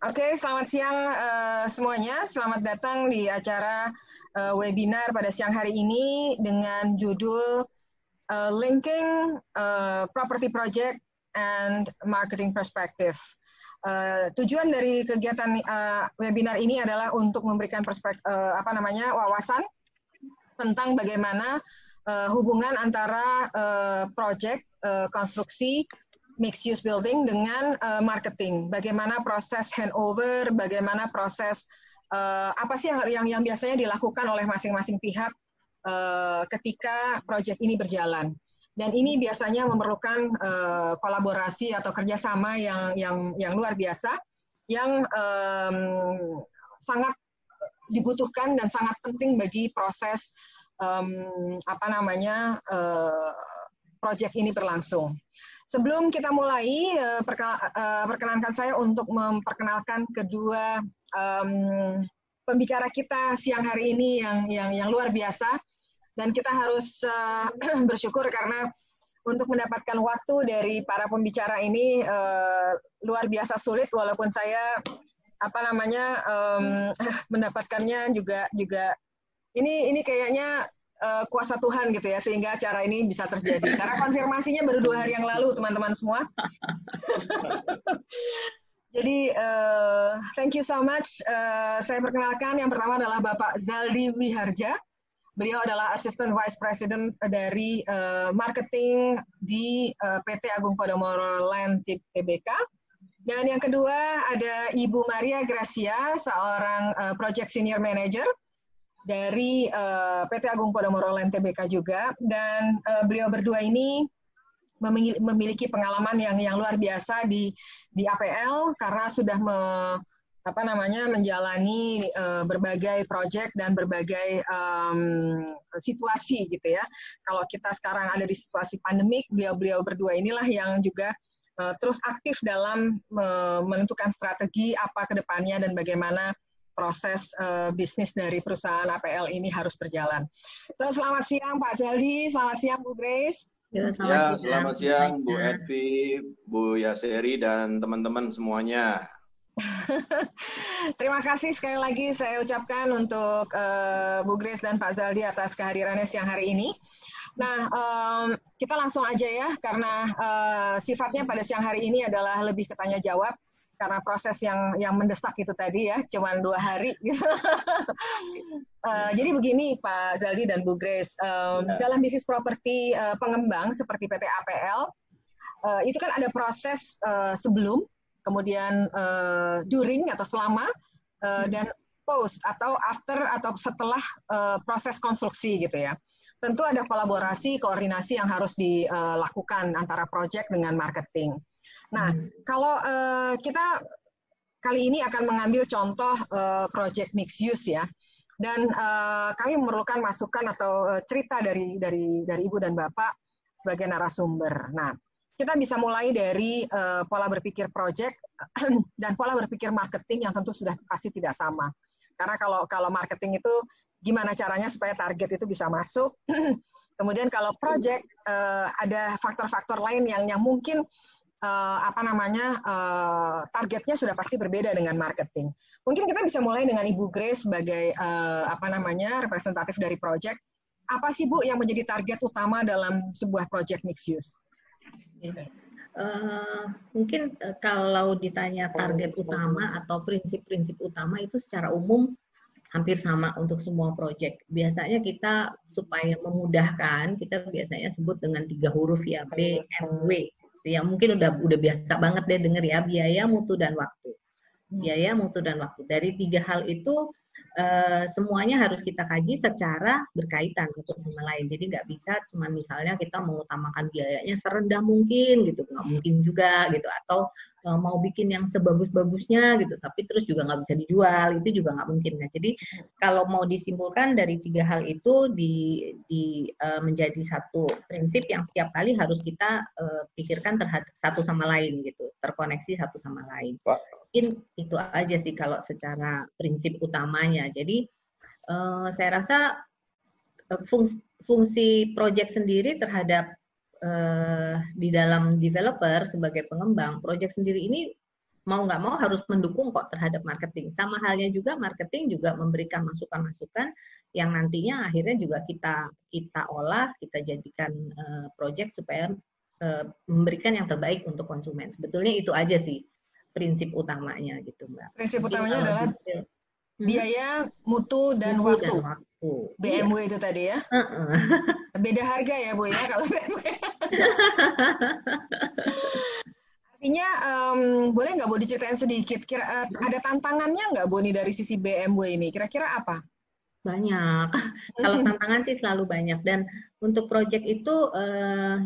Oke, selamat siang semuanya. Selamat datang di acara webinar pada siang hari ini dengan judul Linking Property Project and Marketing Perspective. Tujuan dari kegiatan webinar ini adalah untuk memberikan wawasan tentang bagaimana hubungan antara project konstruksi mixed use building dengan marketing. Bagaimana proses handover, bagaimana proses apa sih yang biasanya dilakukan oleh masing-masing pihak ketika proyek ini berjalan. Dan ini biasanya memerlukan kolaborasi atau kerjasama yang luar biasa, yang sangat dibutuhkan dan sangat penting bagi proses proyek ini berlangsung. Sebelum kita mulai, perkenankan saya untuk memperkenalkan kedua pembicara kita siang hari ini yang luar biasa, dan kita harus bersyukur karena untuk mendapatkan waktu dari para pembicara ini luar biasa sulit, walaupun saya mendapatkannya juga ini kayaknya kuasa Tuhan gitu ya, sehingga acara ini bisa terjadi. Karena konfirmasinya baru 2 hari yang lalu, teman-teman semua. Jadi, thank you so much. Saya perkenalkan, yang pertama adalah Bapak Zaldi Wiharja. Beliau adalah Assistant Vice President dari Marketing di PT Agung Podomoro Land Tbk. Dan yang kedua ada Ibu Maria Gracia, seorang Project Senior Manager dari PT Agung Podomoro Land Tbk juga, dan beliau berdua ini memiliki pengalaman yang luar biasa di APL karena sudah menjalani berbagai proyek dan berbagai situasi gitu ya. Kalau kita sekarang ada di situasi pandemik, beliau berdua inilah yang juga terus aktif dalam menentukan strategi apa ke depannya dan bagaimana proses bisnis dari perusahaan APL ini harus berjalan. So, selamat siang Pak Zaldi, selamat siang Bu Grace. Selamat siang Bu Evi, Bu Yaseri, dan teman-teman semuanya. Terima kasih sekali lagi saya ucapkan untuk Bu Grace dan Pak Zaldi atas kehadirannya siang hari ini. Nah, kita langsung aja ya, karena sifatnya pada siang hari ini adalah lebih ke tanya jawab, karena proses yang mendesak itu tadi ya, cuma 2 hari. Jadi begini Pak Zaldi dan Bu Grace, dalam bisnis properti pengembang seperti PT APL, itu kan ada proses sebelum, kemudian during atau selama, dan post atau after atau setelah proses konstruksi gitu ya. Tentu ada kolaborasi, koordinasi yang harus dilakukan antara project dengan marketing. Nah, kalau kita kali ini akan mengambil contoh project mixed use ya, dan kami memerlukan masukan atau cerita dari Ibu dan Bapak sebagai narasumber. Nah, kita bisa mulai dari pola berpikir project dan pola berpikir marketing yang tentu sudah pasti tidak sama. Karena kalau marketing itu gimana caranya supaya target itu bisa masuk. Kemudian kalau project ada faktor-faktor lain yang mungkin targetnya sudah pasti berbeda dengan marketing. Mungkin kita bisa mulai dengan Ibu Grace sebagai representatif dari project. Apa sih Bu yang menjadi target utama dalam sebuah project mixed use? Mungkin kalau ditanya target utama atau prinsip-prinsip utama itu secara umum hampir sama untuk semua proyek. Biasanya kita supaya memudahkan, kita biasanya sebut dengan 3 huruf ya, B, M, W. Ya mungkin udah biasa banget deh denger ya, biaya, mutu, dan waktu. Biaya, mutu, dan waktu. Dari 3 hal itu semuanya harus kita kaji secara berkaitan satu sama lain. Jadi nggak bisa cuma misalnya kita mengutamakan biayanya serendah mungkin gitu, nggak mungkin juga gitu. Atau mau bikin yang sebagus-bagusnya gitu, tapi terus juga nggak bisa dijual, itu juga nggak mungkin. Nah, jadi kalau mau disimpulkan dari 3 hal itu menjadi satu prinsip yang setiap kali harus kita pikirkan terhadap satu sama lain gitu, terkoneksi satu sama lain. Mungkin itu aja sih kalau secara prinsip utamanya. Jadi saya rasa fungsi project sendiri terhadap di dalam developer sebagai pengembang, project sendiri ini mau nggak mau harus mendukung kok terhadap marketing. Sama halnya juga marketing juga memberikan masukan-masukan yang nantinya akhirnya juga kita olah, kita jadikan project supaya memberikan yang terbaik untuk konsumen. Sebetulnya itu aja sih prinsip utamanya gitu, Mbak. Prinsip Mungkin utamanya adalah detail, biaya, mutu, dan mutu waktu. dan waktu. BMW Iya. itu tadi ya. Beda harga ya Bu ya kalau BMW. Artinya boleh nggak Bu diceritain sedikit, ada tantangannya nggak Bu nih dari sisi BMW ini? Kira-kira apa? Banyak. Kalau tantangan sih selalu banyak. Dan untuk project itu,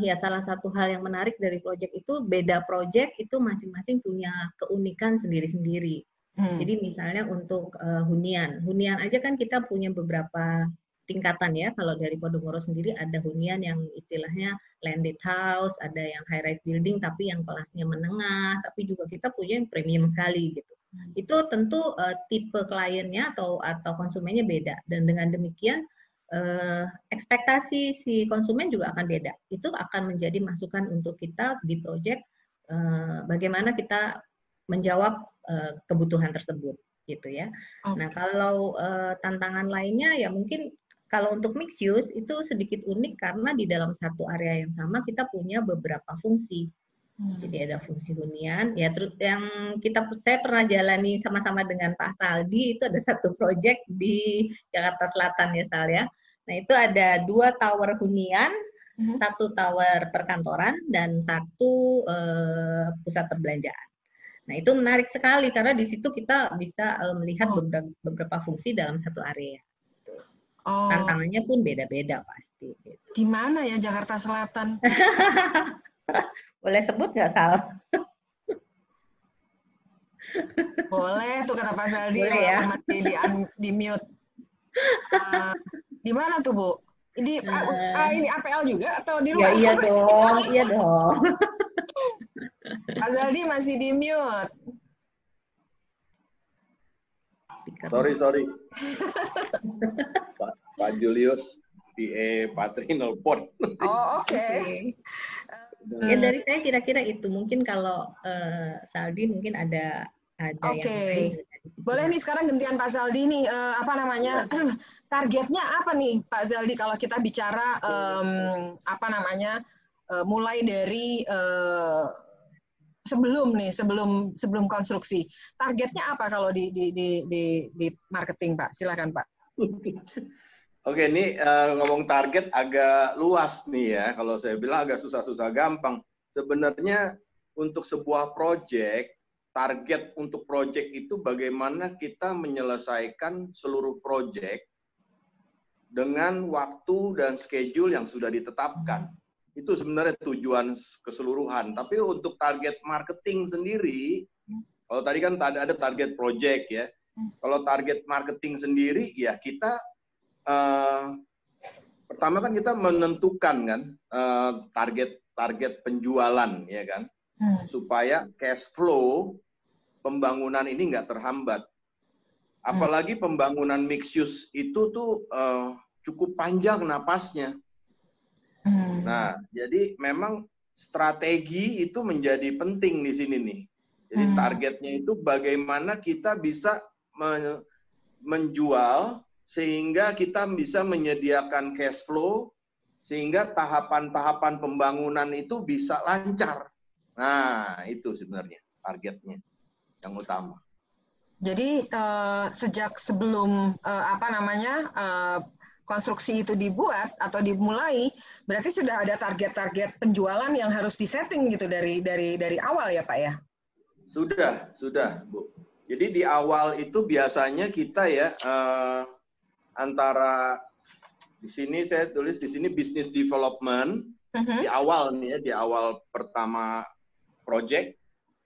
ya salah satu hal yang menarik dari project itu, beda project itu masing-masing punya keunikan sendiri-sendiri. Jadi misalnya untuk hunian aja kan kita punya beberapa tingkatan ya. Kalau dari Podomoro sendiri ada hunian yang istilahnya landed house, ada yang high rise building tapi yang kelasnya menengah, tapi juga kita punya yang premium sekali gitu. Itu tentu tipe kliennya atau konsumennya beda, dan dengan demikian ekspektasi si konsumen juga akan beda. Itu akan menjadi masukan untuk kita di project bagaimana kita menjawab kebutuhan tersebut gitu ya. Nah, kalau tantangan lainnya ya mungkin kalau untuk mixed use itu sedikit unik karena di dalam satu area yang sama kita punya beberapa fungsi. Jadi ada fungsi hunian, ya terus yang saya pernah jalani sama-sama dengan Pak Saldi, itu ada satu proyek di Jakarta Selatan ya Sal ya. Nah itu ada 2 tower hunian, 1 tower perkantoran, dan 1 pusat perbelanjaan. Nah itu menarik sekali karena di situ kita bisa melihat beberapa fungsi dalam satu area. Tantangannya pun beda-beda pasti. Di mana ya Jakarta Selatan? Boleh sebut nggak, Sal? Boleh, tuh kata Pak Saldi. Boleh ya? Masih di mute. Di mana tuh, Bu? Ini APL juga atau di luar? Ya, iya dong. Pak Saldi masih di mute. Sorry. Pak Julius, PA Patri nelpon. Oh, oke. Ya dari saya kira-kira itu. Mungkin kalau Saldi mungkin ada yang lain. Boleh nih sekarang gantian Pak Saldi nih, targetnya apa nih Pak Saldi kalau kita bicara mulai dari sebelum konstruksi. Targetnya apa kalau di marketing, Pak? Silakan, Pak. Oke, ini ngomong target agak luas nih ya. Kalau saya bilang agak susah-susah gampang. Sebenarnya untuk sebuah proyek, target untuk proyek itu bagaimana kita menyelesaikan seluruh proyek dengan waktu dan schedule yang sudah ditetapkan. Itu sebenarnya tujuan keseluruhan. Tapi untuk target marketing sendiri, kalau tadi kan ada target proyek ya. Kalau target marketing sendiri, ya kita pertama kan kita menentukan kan target penjualan ya kan, supaya cash flow pembangunan ini nggak terhambat. Apalagi pembangunan mixed use itu tuh cukup panjang napasnya. Nah, jadi memang strategi itu menjadi penting di sini nih. Jadi targetnya itu bagaimana kita bisa menjual sehingga kita bisa menyediakan cash flow, sehingga tahapan-tahapan pembangunan itu bisa lancar. Nah, itu sebenarnya targetnya yang utama. Jadi sejak sebelum konstruksi itu dibuat atau dimulai, berarti sudah ada target-target penjualan yang harus disetting gitu dari awal ya Pak ya? Sudah Bu. Jadi di awal itu biasanya kita ya antara di sini saya tulis di sini business development di awal nih ya, di awal pertama project,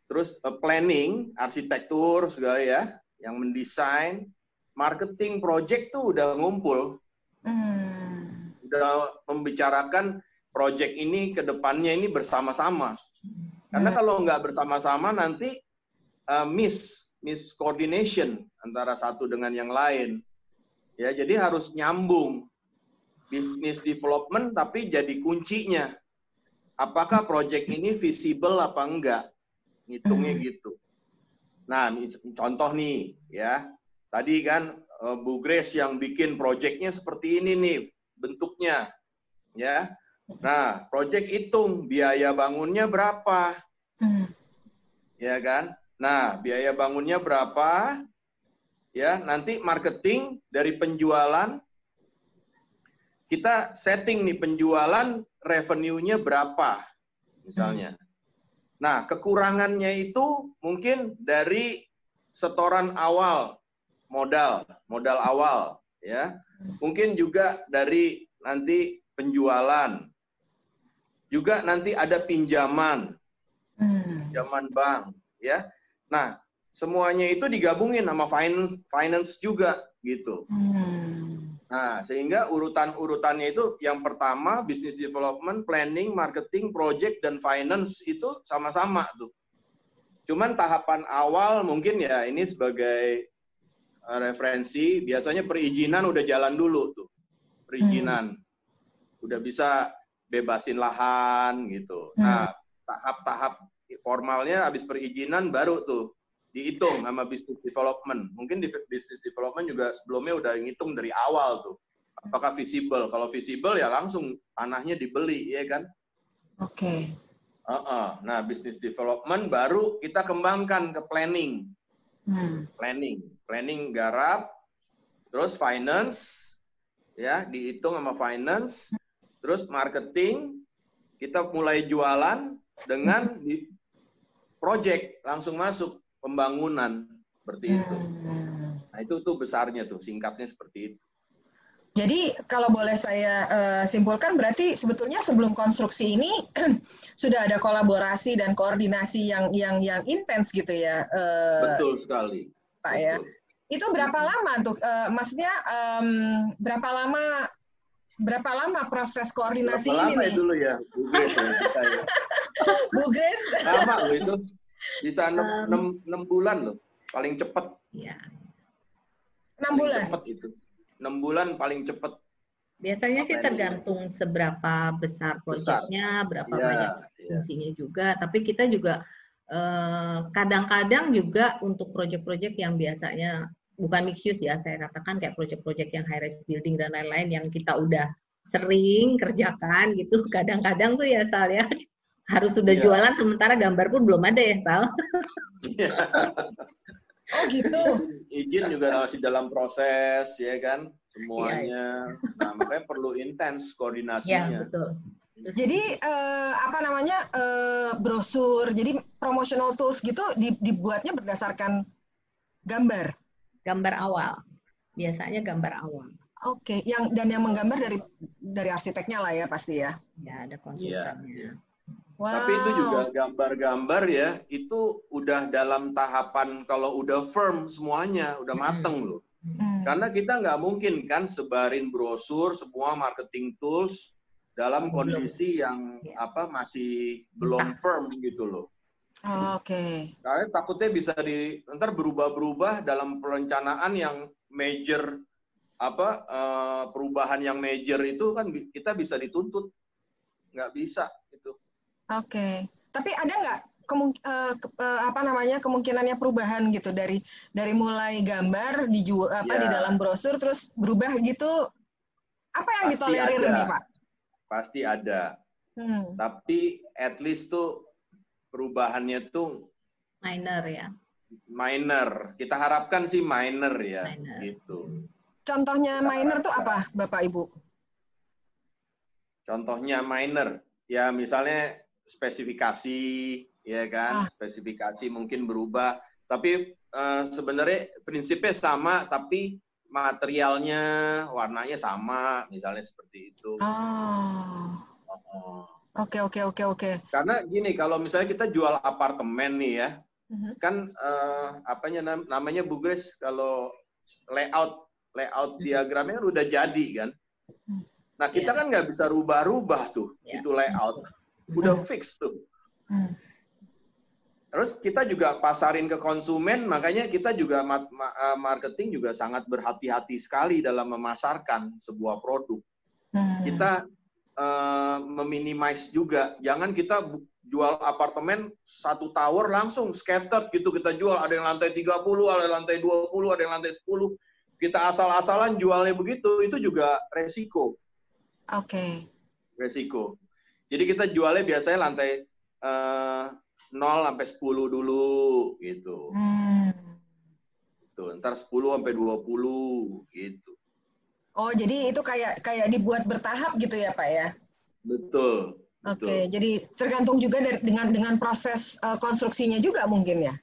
terus planning, arsitektur segala ya, yang mendesain, marketing project tuh udah ngumpul, udah membicarakan project ini ke depannya ini bersama-sama. Karena kalau nggak bersama-sama nanti coordination antara satu dengan yang lain. Ya, jadi harus nyambung. Business development tapi jadi kuncinya. Apakah project ini visible apa enggak? Ngitungnya gitu. Nah, contoh nih ya. Tadi kan Bu Grace yang bikin proyeknya seperti ini nih bentuknya, ya. Nah, proyek hitung biaya bangunnya berapa, ya kan? Nah, biaya bangunnya berapa, ya. Nanti marketing dari penjualan kita setting nih penjualan revenue-nya berapa, misalnya. Nah, kekurangannya itu mungkin dari setoran awal modal awal, ya. Mungkin juga dari nanti penjualan. Juga nanti ada pinjaman bank, ya. Nah, semuanya itu digabungin sama finance juga, gitu. Nah, sehingga urutan-urutannya itu yang pertama business development, planning, marketing, project, dan finance itu sama-sama tuh. Cuman tahapan awal mungkin ya ini sebagai referensi, biasanya perizinan udah jalan dulu tuh. Perizinan. Udah bisa bebasin lahan gitu. Nah, tahap-tahap formalnya habis perizinan baru tuh dihitung sama business development. Mungkin di business development juga sebelumnya udah ngitung dari awal tuh. Apakah visible? Kalau visible ya langsung tanahnya dibeli, ya kan? Oke. Nah, business development baru kita kembangkan ke planning. Planning garap, terus finance, ya dihitung sama finance, terus marketing, kita mulai jualan dengan project langsung masuk pembangunan seperti itu. Nah itu tuh besarnya tuh, singkatnya seperti itu. Jadi kalau boleh saya simpulkan berarti sebetulnya sebelum konstruksi ini sudah ada kolaborasi dan koordinasi yang intens gitu ya. Betul sekali. Pak ya. Itu berapa lama tuh? Maksudnya berapa lama proses koordinasi berapa ini lama nih? Dulu ya, Bu Grace. Bu Grace. Lama loh itu. Bisa 6 bulan loh, paling cepat. Iya. 6 bulan? Cepat itu. 6 bulan paling cepat. Biasanya sih tergantung seberapa besar proyeknya, berapa banyak fungsinya juga. Tapi kita juga kadang-kadang juga untuk proyek-proyek yang biasanya bukan mixed use ya, saya katakan kayak proyek-proyek yang high rise building dan lain-lain yang kita udah sering kerjakan gitu. Kadang-kadang tuh ya Sal ya harus sudah jualan sementara gambar pun belum ada ya Sal. Oh gitu. Izin juga masih dalam proses ya kan semuanya. Nah makanya perlu intens koordinasinya. Ya betul. Jadi brosur, jadi promotional tools gitu dibuatnya berdasarkan gambar. Gambar awal, biasanya gambar awal. Oke, yang menggambar dari arsiteknya lah ya pasti ya. Ya ada konsultannya. Wow. Tapi itu juga gambar-gambar ya, itu udah dalam tahapan kalau udah firm semuanya, udah mateng loh. Karena kita nggak mungkin kan sebarin brosur semua marketing tools dalam kondisi yang masih belum firm gitu loh. Oke. Karena takutnya bisa ntar berubah-berubah dalam perencanaan yang major perubahan yang major itu kan kita bisa dituntut nggak bisa itu. Oke. Tapi ada nggak kemungkinannya perubahan gitu dari mulai gambar dijual di dalam brosur terus berubah gitu? Apa yang ditolerir nih Pak? Pasti ada. Tapi at least tuh perubahannya tuh minor ya. Minor. Kita harapkan sih minor ya, gitu. Contohnya minor tuh apa, Bapak Ibu? Contohnya minor, ya misalnya spesifikasi, ya kan, spesifikasi mungkin berubah, tapi sebenarnya prinsipnya sama, tapi materialnya, warnanya sama, misalnya seperti itu. Oke. Karena gini, kalau misalnya kita jual apartemen nih ya, kan namanya Bu Grace, kalau layout diagramnya kan udah jadi kan. Nah kita kan nggak bisa rubah-rubah tuh itu layout, udah fix tuh. Terus kita juga pasarin ke konsumen, makanya kita juga marketing juga sangat berhati-hati sekali dalam memasarkan sebuah produk. Kita meminimize juga. Jangan kita jual apartemen satu tower langsung scattered gitu kita jual. Ada yang lantai 30, ada yang lantai 20, ada yang lantai 10. Kita asal-asalan jualnya begitu, itu juga resiko. Oke. Resiko. Jadi kita jualnya biasanya lantai 0 sampai 10 dulu gitu. Tuh, ntar 10 sampai 20 gitu. Oh, jadi itu kayak dibuat bertahap gitu ya, Pak ya? Betul. Oke, jadi tergantung juga dengan proses konstruksinya juga mungkin ya?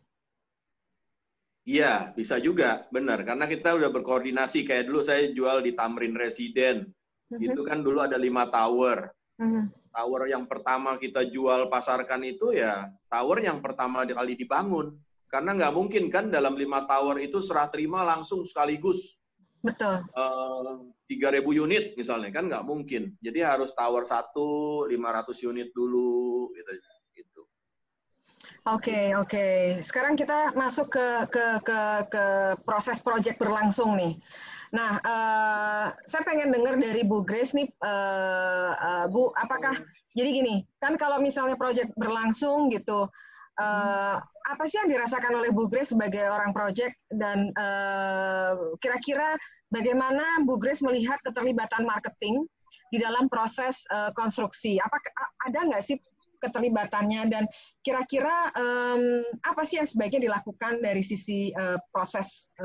Iya, bisa juga, benar. Karena kita udah berkoordinasi. Kayak dulu saya jual di Tamrin Residen. Itu kan dulu ada 5 tower. Tower yang pertama kita jual pasarkan itu ya tower yang pertama kali dibangun. Karena nggak mungkin kan dalam 5 tower itu serah terima langsung sekaligus. Betul. 3.000 unit misalnya, kan nggak mungkin. Jadi harus tower 1, 500 unit dulu, gitu. Oke. Sekarang kita masuk ke proses project berlangsung nih. Nah, saya pengen dengar dari Bu Grace nih, Bu, apakah jadi gini, kan kalau misalnya project berlangsung gitu, apa sih yang dirasakan oleh Bu Grace sebagai orang project dan kira-kira bagaimana Bu Grace melihat keterlibatan marketing di dalam proses konstruksi? Apakah ada nggak sih keterlibatannya dan kira-kira apa sih yang sebaiknya dilakukan dari sisi proses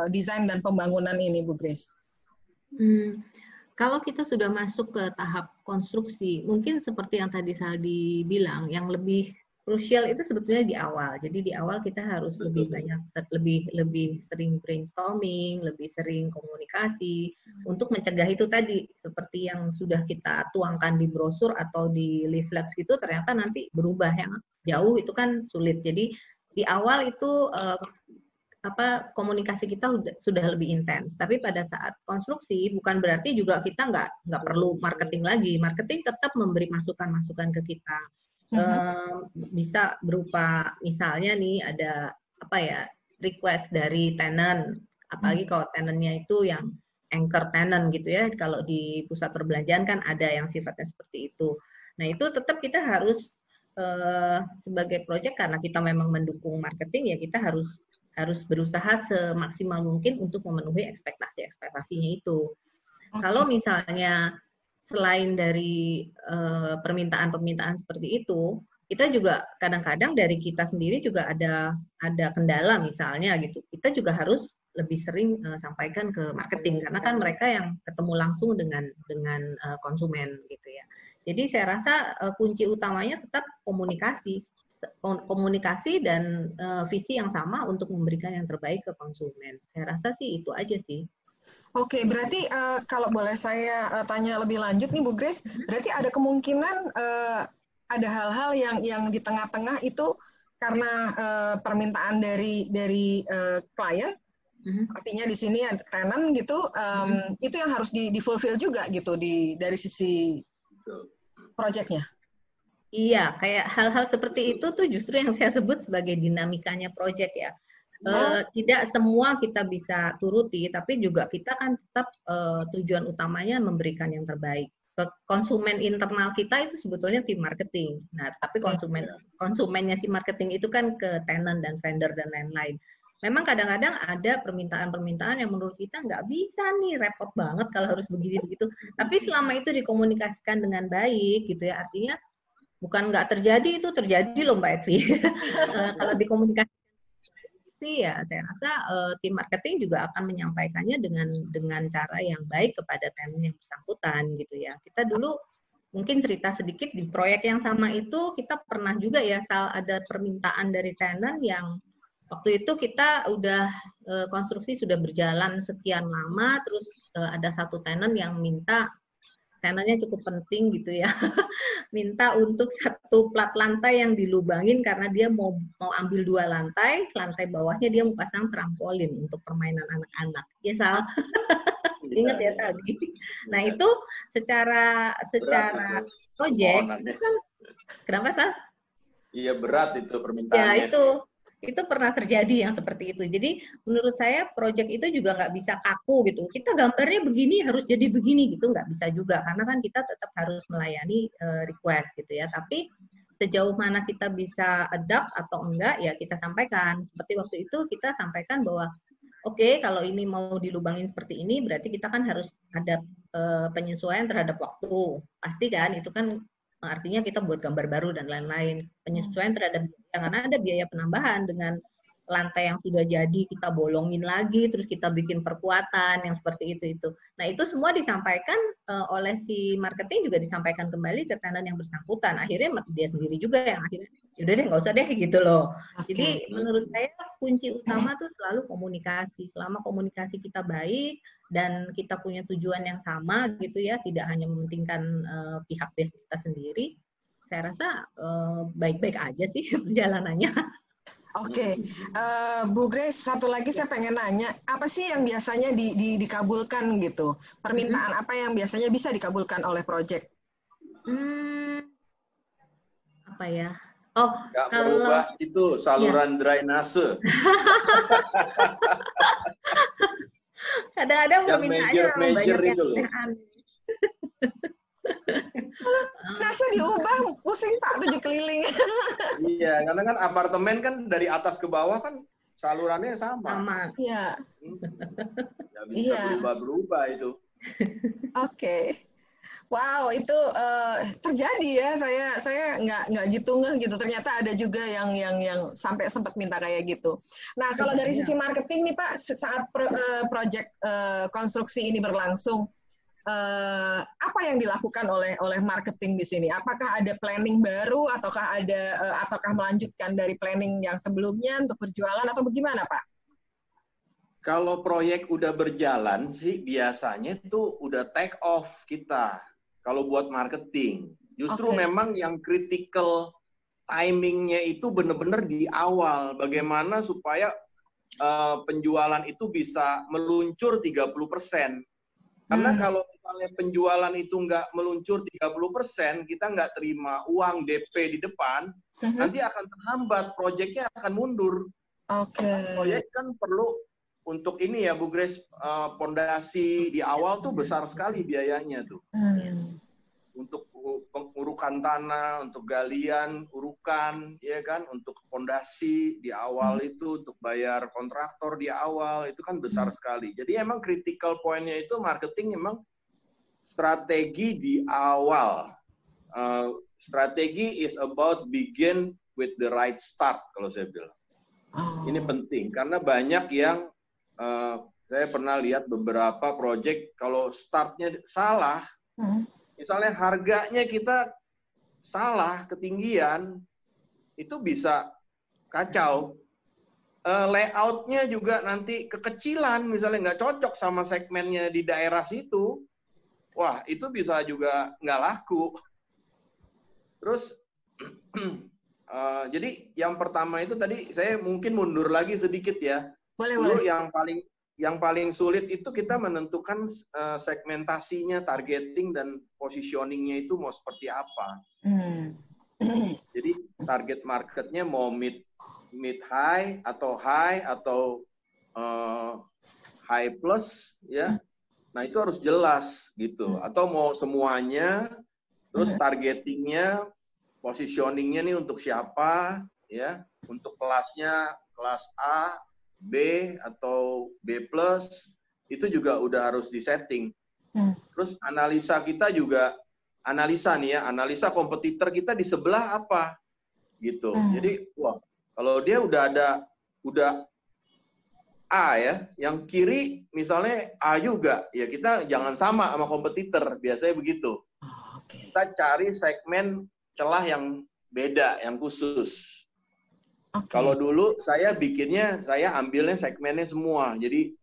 desain dan pembangunan ini, Bu Grace? Kalau kita sudah masuk ke tahap konstruksi, mungkin seperti yang tadi Saldi bilang, yang lebih krusial itu sebetulnya di awal. Jadi di awal kita harus lebih banyak, lebih sering brainstorming, lebih sering komunikasi untuk mencegah itu tadi, seperti yang sudah kita tuangkan di brosur atau di leaflets gitu, ternyata nanti berubah yang jauh itu kan sulit. Jadi di awal itu komunikasi kita sudah lebih intens. Tapi pada saat konstruksi bukan berarti juga kita nggak perlu marketing lagi. Marketing tetap memberi masukan-masukan ke kita. Bisa berupa misalnya nih ada request dari tenant, apalagi kalau tenantnya itu yang anchor tenant gitu ya. Kalau di pusat perbelanjaan kan ada yang sifatnya seperti itu. Nah itu tetap kita harus sebagai project karena kita memang mendukung marketing ya kita harus berusaha semaksimal mungkin untuk memenuhi ekspektasinya itu. Kalau misalnya selain dari permintaan seperti itu, kita juga kadang-kadang dari kita sendiri juga ada kendala misalnya gitu. Kita juga harus lebih sering sampaikan ke marketing karena kan mereka yang ketemu langsung dengan konsumen gitu ya. Jadi saya rasa kunci utamanya tetap komunikasi dan visi yang sama untuk memberikan yang terbaik ke konsumen. Saya rasa sih itu aja sih. Oke, berarti kalau boleh saya tanya lebih lanjut nih Bu Grace, berarti ada kemungkinan ada hal-hal yang di tengah-tengah itu karena permintaan dari klien, artinya di sini ada tenant gitu, itu yang harus di-fulfill juga gitu dari sisi project-nya. Iya, kayak hal-hal seperti itu tuh justru yang saya sebut sebagai dinamikanya project ya. Tidak semua kita bisa turuti, tapi juga kita kan tetap tujuan utamanya memberikan yang terbaik. Ke konsumen internal kita itu sebetulnya tim marketing. Nah, tapi konsumennya si marketing itu kan ke tenant dan vendor dan lain-lain. Memang kadang-kadang ada permintaan-permintaan yang menurut kita nggak bisa nih, repot banget kalau harus begini-begitu. Tapi selama itu dikomunikasikan dengan baik gitu ya, artinya bukan nggak terjadi, itu terjadi loh Mbak Evi. Kalau dikomunikasi ya saya rasa tim marketing juga akan menyampaikannya dengan cara yang baik kepada tenant yang bersangkutan gitu ya. Kita dulu mungkin cerita sedikit di proyek yang sama itu kita pernah juga ya ada permintaan dari tenant yang waktu itu kita udah konstruksi sudah berjalan sekian lama, terus ada satu tenant yang minta, tenantnya cukup penting gitu ya, minta untuk satu plat lantai yang dilubangin karena dia mau ambil 2 lantai bawahnya dia mau pasang trampolin untuk permainan anak-anak. Ya Sal, ingat ya tadi. Nah itu secara project, kan, kenapa Sal? Iya berat itu permintaannya. Ya Itu pernah terjadi yang seperti itu. Jadi menurut saya project itu juga nggak bisa kaku gitu. Kita gambarnya begini harus jadi begini gitu, nggak bisa juga. Karena kan kita tetap harus melayani request gitu ya. Tapi sejauh mana kita bisa adapt atau enggak ya kita sampaikan. Seperti waktu itu kita sampaikan bahwa oke, kalau ini mau dilubangin seperti ini berarti kita kan harus ada penyesuaian terhadap waktu. Pasti kan itu kan artinya kita buat gambar baru dan lain-lain. Penyesuaian terhadap karena ada biaya penambahan dengan lantai yang sudah jadi kita bolongin lagi, terus kita bikin perkuatan yang seperti itu. Nah itu semua disampaikan oleh si marketing juga disampaikan kembali ke tenan yang bersangkutan. Akhirnya dia sendiri juga yang akhirnya udah deh nggak usah deh gitu loh. Jadi menurut saya kunci utama tuh selalu komunikasi. Selama komunikasi kita baik dan kita punya tujuan yang sama gitu ya, tidak hanya mementingkan pihak-pihak kita sendiri, saya rasa baik-baik aja sih perjalanannya. Oke, Bu Grace, satu lagi saya pengen nanya, apa sih yang biasanya dikabulkan gitu? Permintaan apa yang biasanya bisa dikabulkan oleh project? Apa ya? Oh, nggak merubah itu saluran drainase. Kadang-kadang permintaannya major banyak itu loh. Nasa diubah, pusing Pak 7 keliling. Iya, karena kan apartemen kan dari atas ke bawah kan salurannya sama. Iya. Nggak bisa berubah-berubah itu. Oke. Wow, itu terjadi ya. Saya nggak gitu ngeh gitu. Ternyata ada juga yang sampai sempat minta kayak gitu. Nah, kalau dari sisi marketing nih Pak, saat proyek konstruksi ini berlangsung, apa yang dilakukan oleh marketing di sini? Apakah ada planning baru ataukah melanjutkan dari planning yang sebelumnya untuk berjualan atau bagaimana, Pak? Kalau proyek udah berjalan sih biasanya itu udah take off kita. Kalau buat marketing, justru memang yang critical timingnya itu benar-benar di awal. Bagaimana supaya penjualan itu bisa meluncur 30%. Karena kalau misalnya penjualan itu nggak meluncur 30%, kita nggak terima uang DP di depan, nanti akan terhambat, proyeknya akan mundur. Proyek kan perlu untuk ini ya Bu Grace, pondasi di awal tuh besar sekali biayanya tuh. Untuk pengurukan tanah, untuk galian, urukan, ya kan, untuk pondasi di awal itu, untuk bayar kontraktor di awal itu kan besar sekali. Jadi emang critical point-nya itu marketing emang strategi di awal. Strategi is about begin with the right start kalau saya bilang. Ini penting karena banyak yang saya pernah lihat beberapa project kalau startnya salah, misalnya harganya kita salah, ketinggian, itu bisa kacau. Layoutnya juga nanti kekecilan, misalnya nggak cocok sama segmennya di daerah situ, wah itu bisa juga nggak laku. Terus, jadi yang pertama itu tadi saya mungkin mundur lagi sedikit ya. Dulu yang paling sulit itu kita menentukan segmentasinya, targeting dan positioningnya itu mau seperti apa. Jadi target marketnya mau mid high atau high plus ya. Nah itu harus jelas gitu. Atau mau semuanya, terus targetingnya, positioningnya nih untuk siapa ya? Untuk kelasnya kelas A, B atau B+, itu juga udah harus disetting. Terus analisa kita juga, analisa analisa kompetitor kita di sebelah apa, gitu. Jadi, wah, kalau dia udah A ya, yang kiri misalnya A juga, ya kita jangan sama kompetitor, biasanya begitu. Kita cari segmen celah yang beda, yang khusus. Kalau dulu saya ambilnya segmennya semua. Jadi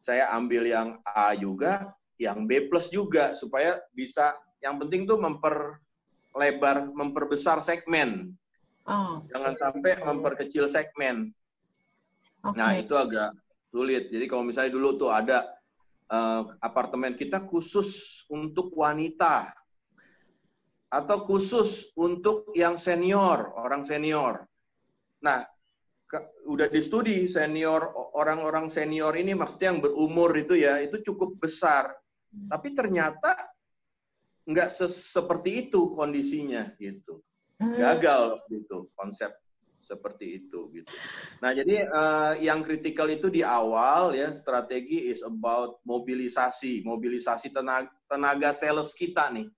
saya ambil yang A juga, yang B+ juga supaya bisa. Yang penting tuh memperbesar segmen. Jangan sampai memperkecil segmen. Nah itu agak sulit. Jadi kalau misalnya dulu tuh ada apartemen kita khusus untuk wanita atau khusus untuk yang senior, orang senior. Nah, udah di studi senior, orang-orang senior ini maksudnya yang berumur itu ya, itu cukup besar. Tapi ternyata nggak seperti itu kondisinya gitu. Gagal gitu konsep seperti itu gitu. Nah, jadi yang kritikal itu di awal ya, strategi is about mobilisasi tenaga sales kita nih.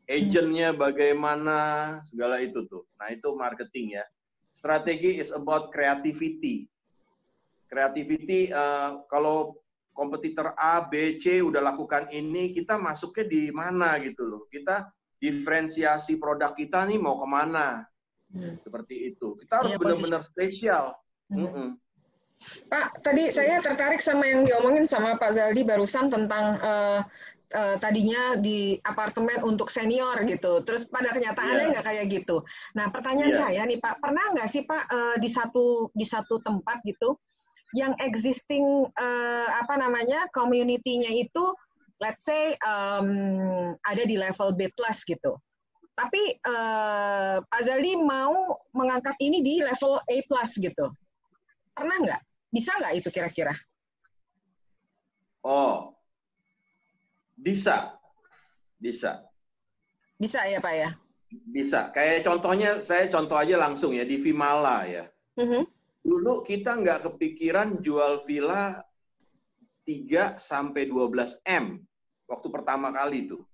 Agentnya bagaimana, segala itu tuh. Nah, itu marketing ya. Strategi is about creativity. Creativity, kalau kompetitor A, B, C udah lakukan ini, kita masuknya di mana gitu loh. Kita diferensiasi produk kita nih mau kemana. Seperti itu. Kita harus benar-benar spesial. Pak, tadi saya tertarik sama yang diomongin sama Pak Zaldi barusan tentang tadinya di apartemen untuk senior gitu, terus pada kenyataannya nggak kayak gitu. Nah, pertanyaan saya nih Pak, pernah nggak sih Pak di satu tempat gitu yang existing community-nya itu, let's say ada di level B+ gitu, tapi Pak Zaldi mau mengangkat ini di level A+ gitu, pernah nggak? Bisa nggak itu kira-kira? Oh. Bisa ya Pak ya? Bisa. Kayak contohnya, saya contoh aja langsung ya, di Vimala ya. Dulu kita nggak kepikiran jual villa 3-12 M. Waktu pertama kali tuh.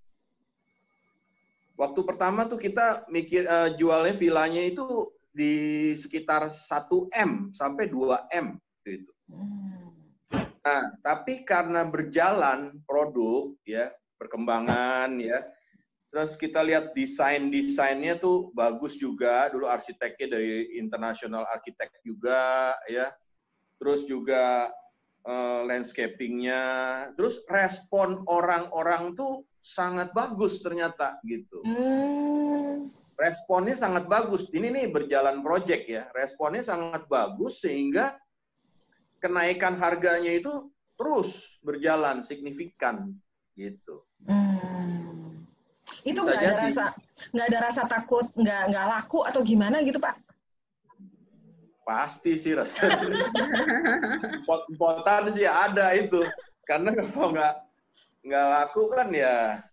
Waktu pertama tuh kita mikir jualnya villanya itu di sekitar 1 M sampai 2 M. Gitu. Nah, tapi karena berjalan produk ya, perkembangan ya, terus kita lihat desainnya tuh bagus juga, dulu arsiteknya dari International Architect juga ya, terus juga landscapingnya, terus respon orang-orang tuh sangat bagus ternyata gitu. Responnya sangat bagus, ini nih berjalan project ya, responnya sangat bagus sehingga kenaikan harganya itu terus berjalan signifikan gitu. Itu nggak ada rasa takut nggak laku atau gimana gitu Pak? Pasti sih rasa pot-potan sih ada itu, karena kalau nggak laku kan ya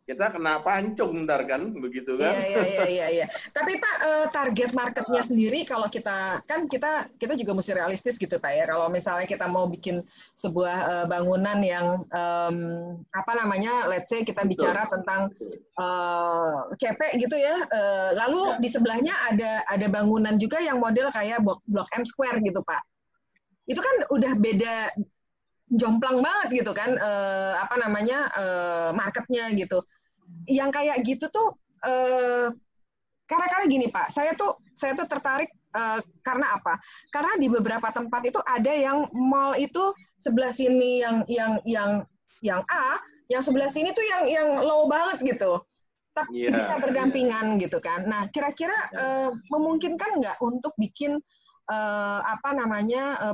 kita kena pancung ntar kan, begitu kan? Iya. Tapi Pak, target marketnya sendiri kalau kita juga mesti realistis gitu Pak ya. Kalau misalnya kita mau bikin sebuah bangunan yang let's say kita bicara tentang CP gitu ya. Lalu di sebelahnya ada bangunan juga yang model kayak Blok M Square gitu Pak. Itu kan udah beda jomplang banget gitu kan, marketnya gitu. Yang kayak gitu tuh karena gini Pak, saya tuh tertarik karena apa? Karena di beberapa tempat itu ada yang mall itu sebelah sini yang A, yang sebelah sini tuh yang low banget gitu. Tapi bisa berdampingan gitu kan. Nah, kira-kira memungkinkan nggak untuk bikin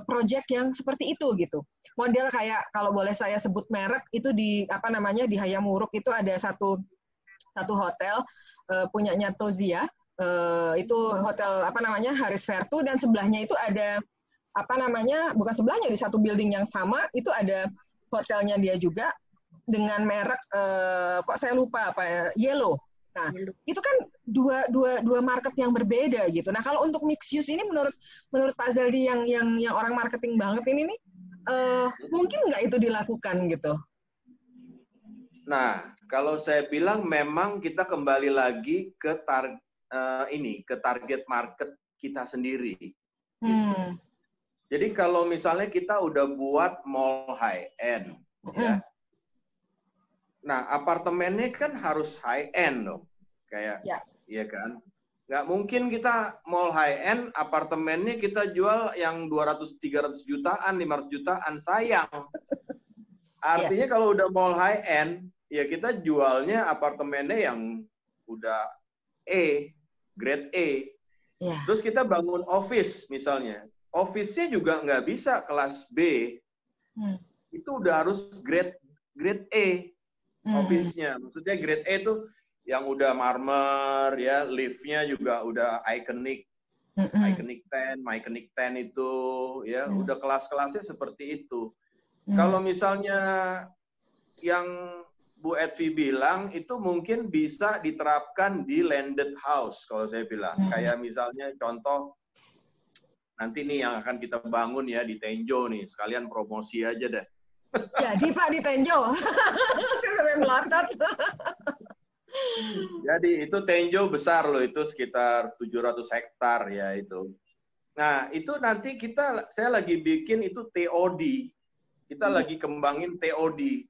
project yang seperti itu gitu. Model kayak kalau boleh saya sebut merek itu di Hayam Wuruk itu ada satu hotel punyanya Tozia, itu hotel Haris Vertu, dan sebelahnya itu ada bukan sebelahnya, di satu building yang sama itu ada hotelnya dia juga dengan merek kok saya lupa Yellow. Nah, itu kan dua market yang berbeda gitu. Nah, kalau untuk mixed use ini menurut Pak Zaldi yang orang marketing banget ini nih, mungkin nggak itu dilakukan gitu? Nah, kalau saya bilang memang kita kembali lagi ke target market kita sendiri. Gitu. Jadi kalau misalnya kita udah buat mall high end, ya. Nah, apartemennya kan harus high end dong, kayak, iya kan? Nggak mungkin kita mall high end, apartemennya kita jual yang 200-300 jutaan, 500 jutaan, sayang. Artinya kalau udah mall high end, ya kita jualnya apartemennya yang udah grade A. Terus kita bangun office misalnya, office-nya juga nggak bisa kelas B, itu udah harus grade A. Office-nya, maksudnya grade A itu yang udah marmer ya, lift-nya juga udah ikonik. Myconic 10 itu ya udah kelas-kelasnya seperti itu. Kalau misalnya yang Bu Edvi bilang itu mungkin bisa diterapkan di landed house kalau saya bilang. Kayak misalnya contoh nanti nih yang akan kita bangun ya di Tenjo nih, sekalian promosi aja deh. Jadi Pak di Tenjo, saya sampai melotot. Jadi itu Tenjo besar loh, itu sekitar 700 hektar ya itu. Nah itu nanti saya lagi bikin itu TOD, kita lagi kembangin TOD,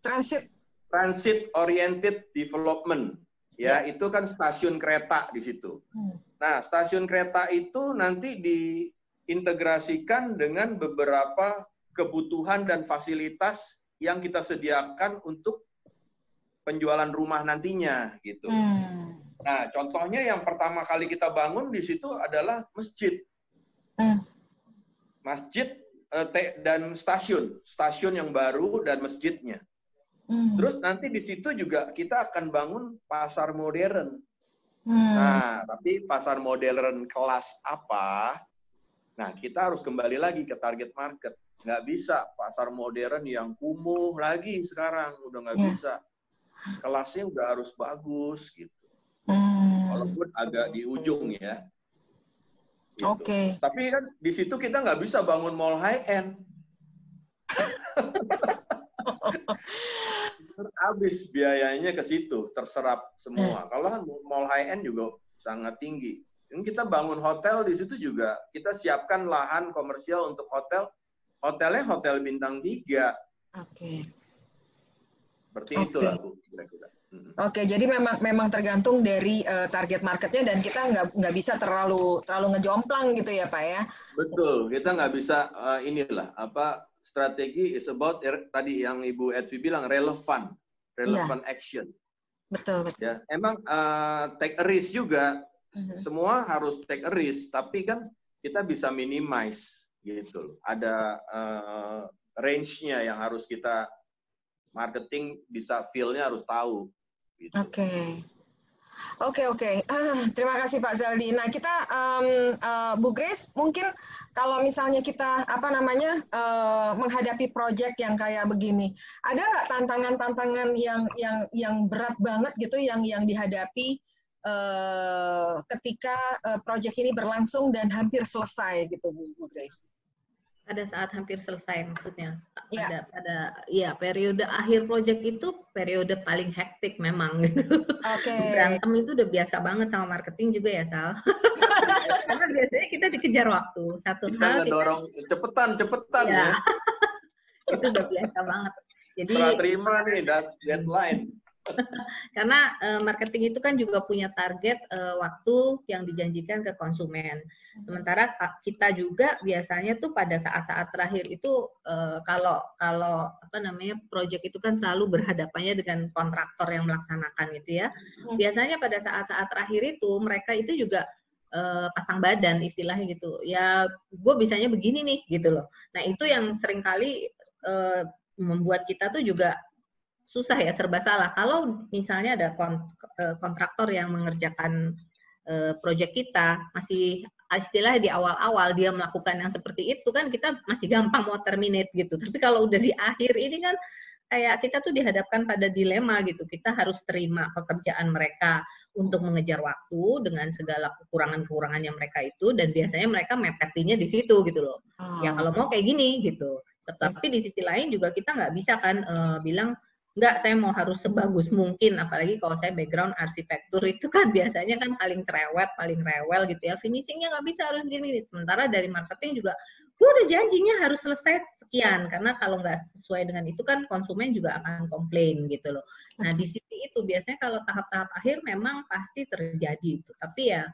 Transit Oriented Development. Ya, itu kan stasiun kereta di situ. Nah, stasiun kereta itu nanti diintegrasikan dengan beberapa kebutuhan dan fasilitas yang kita sediakan untuk penjualan rumah nantinya, gitu. Nah, contohnya yang pertama kali kita bangun di situ adalah masjid. Masjid dan stasiun yang baru dan masjidnya. Terus nanti di situ juga kita akan bangun pasar modern. Nah, tapi pasar modern kelas apa? Nah, kita harus kembali lagi ke target market. Nggak bisa pasar modern yang kumuh lagi sekarang, udah nggak bisa. Kelasnya udah harus bagus gitu. Walaupun agak di ujung ya. Gitu. Oke. Tapi kan di situ kita nggak bisa bangun mall high end. Habis biayanya ke situ, terserap semua. Kalau kan mall high end juga sangat tinggi. Dan kita bangun hotel di situ juga, kita siapkan lahan komersial untuk hotel. Hotelnya hotel bintang 3. Oke. Seperti itulah Bu. Oke, jadi memang tergantung dari target marketnya dan kita nggak bisa terlalu ngejomplang gitu ya Pak ya. Betul, kita nggak bisa strategi is about tadi yang Ibu Edvi bilang relevant action. Betul. Ya, emang take a risk juga. Semua harus take a risk, tapi kan kita bisa minimize gitu. Ada range-nya yang harus kita marketing bisa feel-nya harus tahu. Gitu. Oke. Terima kasih Pak Zaldi. Nah kita Bu Grace, mungkin kalau misalnya kita menghadapi proyek yang kayak begini, ada nggak tantangan-tantangan yang berat banget gitu yang dihadapi ketika proyek ini berlangsung dan hampir selesai gitu Bu Grace? Pada saat hampir selesai maksudnya. Pada periode akhir proyek itu periode paling hektik memang gitu. Berantem itu udah biasa banget sama marketing juga ya Sal. Karena biasanya kita dikejar waktu. Kita ngedorong cepetan ya. Itu udah biasa banget. Jadi terima nih deadline. Karena marketing itu kan juga punya target waktu yang dijanjikan ke konsumen. Sementara kita juga biasanya tuh pada saat-saat terakhir itu kalau proyek itu kan selalu berhadapannya dengan kontraktor yang melaksanakan gitu ya. Biasanya pada saat-saat terakhir itu mereka itu juga pasang badan istilahnya gitu. Ya, gue bisanya begini nih gitu loh. Nah itu yang seringkali membuat kita tuh juga susah ya, serba salah. Kalau misalnya ada kontraktor yang mengerjakan proyek kita, masih istilahnya di awal-awal dia melakukan yang seperti itu kan kita masih gampang mau terminate gitu. Tapi kalau udah di akhir ini kan kayak kita tuh dihadapkan pada dilema gitu. Kita harus terima pekerjaan mereka untuk mengejar waktu dengan segala kekurangan-kekurangannya mereka itu, dan biasanya mereka mepetinya di situ gitu loh. Ya kalau mau kayak gini gitu. Tetapi di sisi lain juga kita nggak bisa kan bilang enggak, saya mau harus sebagus mungkin, apalagi kalau saya background arsitektur itu kan biasanya kan paling cerewet, paling rewel gitu ya, finishingnya nggak bisa harus gini. Sementara dari marketing juga, udah janjinya harus selesai sekian, karena kalau nggak sesuai dengan itu kan konsumen juga akan komplain gitu loh. Nah di sisi itu biasanya kalau tahap-tahap akhir memang pasti terjadi itu, tapi ya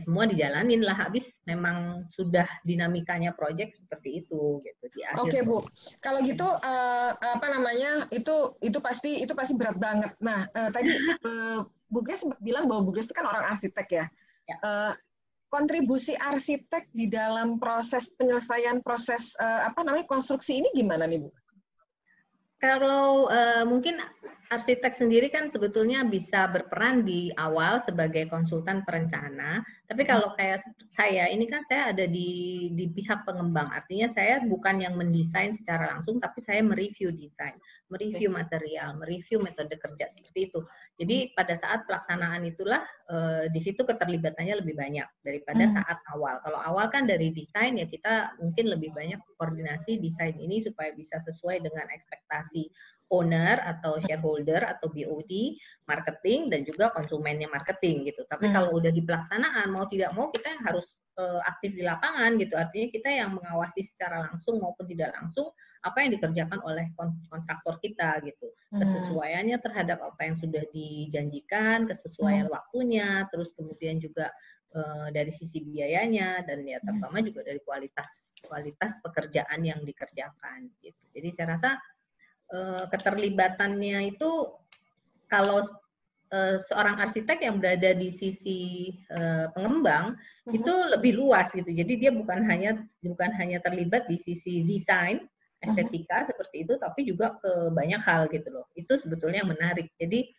semua dijalanin lah, habis memang sudah dinamikanya proyek seperti itu gitu di akhir. Oke Bu, kalau gitu itu pasti berat banget. Nah tadi Bu Grace sempat bilang bahwa Bu Grace itu kan orang arsitek ya. Kontribusi arsitek di dalam proses penyelesaian proses konstruksi ini gimana nih Bu? Kalau mungkin arsitek sendiri kan sebetulnya bisa berperan di awal sebagai konsultan perencana, tapi kalau kayak saya, ini kan saya ada di pihak pengembang, artinya saya bukan yang mendesain secara langsung, tapi saya mereview desain, mereview material, mereview metode kerja, seperti itu. Jadi pada saat pelaksanaan itulah, di situ keterlibatannya lebih banyak daripada saat awal. Kalau awal kan dari desain, ya kita mungkin lebih banyak koordinasi desain ini supaya bisa sesuai dengan ekspektasi owner atau shareholder atau BOD, marketing, dan juga konsumennya marketing gitu. Tapi kalau udah di pelaksanaan, mau tidak mau kita yang harus aktif di lapangan gitu. Artinya kita yang mengawasi secara langsung maupun tidak langsung apa yang dikerjakan oleh kontraktor kita gitu. Kesesuaiannya terhadap apa yang sudah dijanjikan, kesesuaian waktunya, terus kemudian juga dari sisi biayanya, dan ya terutama juga dari kualitas pekerjaan yang dikerjakan gitu. Jadi saya rasa keterlibatannya itu kalau seorang arsitek yang berada di sisi pengembang itu lebih luas gitu. Jadi dia bukan hanya terlibat di sisi desain, estetika seperti itu, tapi juga ke banyak hal gitu loh. Itu sebetulnya yang menarik. Jadi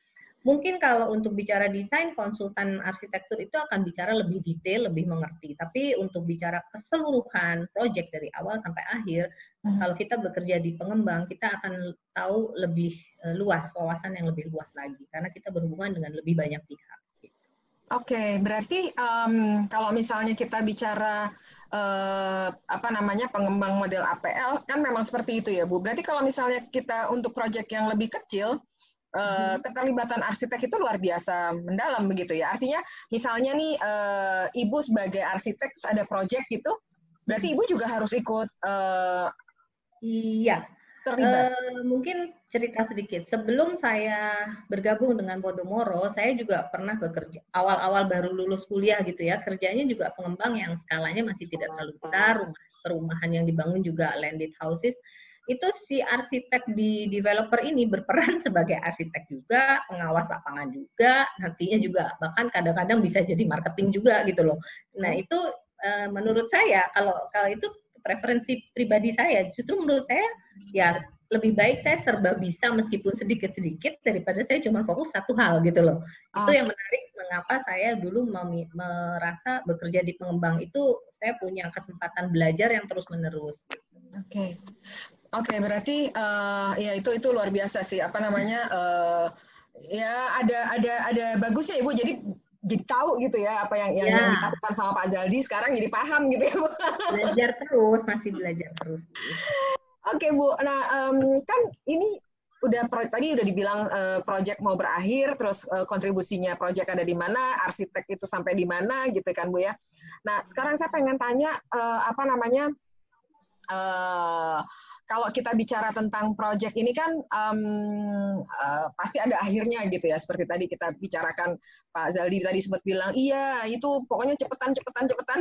mungkin kalau untuk bicara desain, konsultan arsitektur itu akan bicara lebih detail, lebih mengerti. Tapi untuk bicara keseluruhan proyek dari awal sampai akhir, kalau kita bekerja di pengembang, kita akan tahu lebih luas, wawasan yang lebih luas lagi. Karena kita berhubungan dengan lebih banyak pihak. Oke, berarti kalau misalnya kita bicara pengembang model APL, kan memang seperti itu ya Bu. Berarti kalau misalnya kita untuk proyek yang lebih kecil, keterlibatan arsitek itu luar biasa mendalam begitu ya. Artinya misalnya nih Ibu sebagai arsitek ada proyek gitu, berarti Ibu juga harus ikut iya. Terlibat. Mungkin cerita sedikit. Sebelum saya bergabung dengan Podomoro, saya juga pernah bekerja. Awal-awal baru lulus kuliah gitu ya, kerjanya juga pengembang yang skalanya masih tidak terlalu besar, perumahan yang dibangun juga landed houses. Itu si arsitek di developer ini berperan sebagai arsitek juga, pengawas lapangan juga, nantinya juga bahkan kadang-kadang bisa jadi marketing juga gitu loh. Nah itu menurut saya kalau itu preferensi pribadi saya, justru menurut saya ya lebih baik saya serba bisa meskipun sedikit-sedikit daripada saya cuma fokus satu hal gitu loh. Itu yang menarik mengapa saya dulu merasa bekerja di pengembang itu saya punya kesempatan belajar yang terus-menerus. Oke, berarti ya itu luar biasa sih ya ada bagusnya Ibu, jadi tahu gitu ya apa yang dilakukan sama Pak Zaldi sekarang jadi paham gitu ya Bu. Masih belajar terus. Oke Bu, nah kan ini tadi udah dibilang proyek mau berakhir, terus kontribusinya proyek ada di mana, arsitek itu sampai di mana gitu kan Bu ya. Nah sekarang saya pengen tanya kalau kita bicara tentang proyek ini kan pasti ada akhirnya gitu ya, seperti tadi kita bicarakan Pak Zaldi tadi sempat bilang iya itu pokoknya cepetan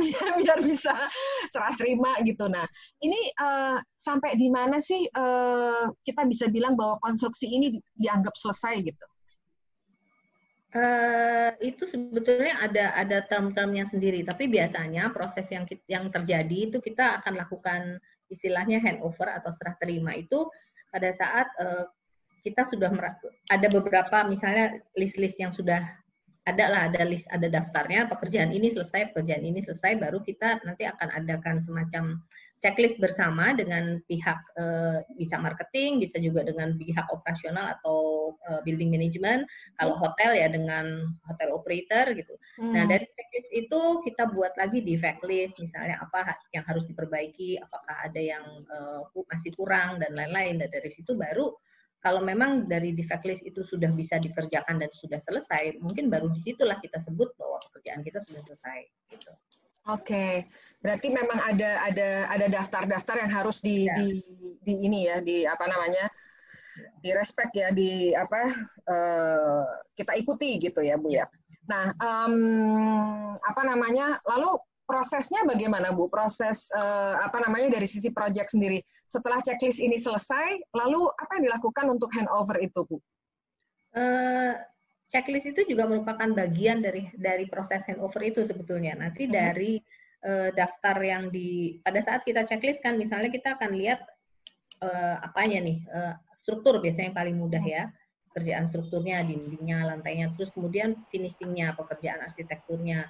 ya, biar bisa serah terima gitu. Nah ini sampai di mana sih kita bisa bilang bahwa konstruksi ini dianggap selesai gitu? Itu sebetulnya ada term-termnya sendiri, tapi biasanya proses yang terjadi itu kita akan lakukan istilahnya handover atau serah terima itu pada saat kita sudah ada beberapa misalnya list-list yang sudah ada daftarnya, pekerjaan ini selesai, baru kita nanti akan adakan semacam checklist bersama dengan pihak bisa marketing, bisa juga dengan pihak operasional atau building management, kalau hotel ya dengan hotel operator gitu. Nah dari checklist itu kita buat lagi defect list, misalnya apa yang harus diperbaiki, apakah ada yang masih kurang dan lain-lain. Dan dari situ baru kalau memang dari defect list itu sudah bisa dikerjakan dan sudah selesai, mungkin baru disitulah kita sebut bahwa pekerjaan kita sudah selesai. Gitu. Oke, berarti memang ada daftar-daftar yang harus di respect ya, kita ikuti gitu ya Bu ya. Nah, lalu prosesnya bagaimana Bu? Proses dari sisi proyek sendiri. Setelah checklist ini selesai, lalu apa yang dilakukan untuk handover itu Bu? Checklist itu juga merupakan bagian dari proses handover itu sebetulnya. Nanti dari daftar yang pada saat kita checklist kan, misalnya kita akan lihat apanya nih, struktur biasanya yang paling mudah ya. pekerjaan strukturnya, dindingnya, lantainya, terus kemudian finishingnya, pekerjaan arsitekturnya.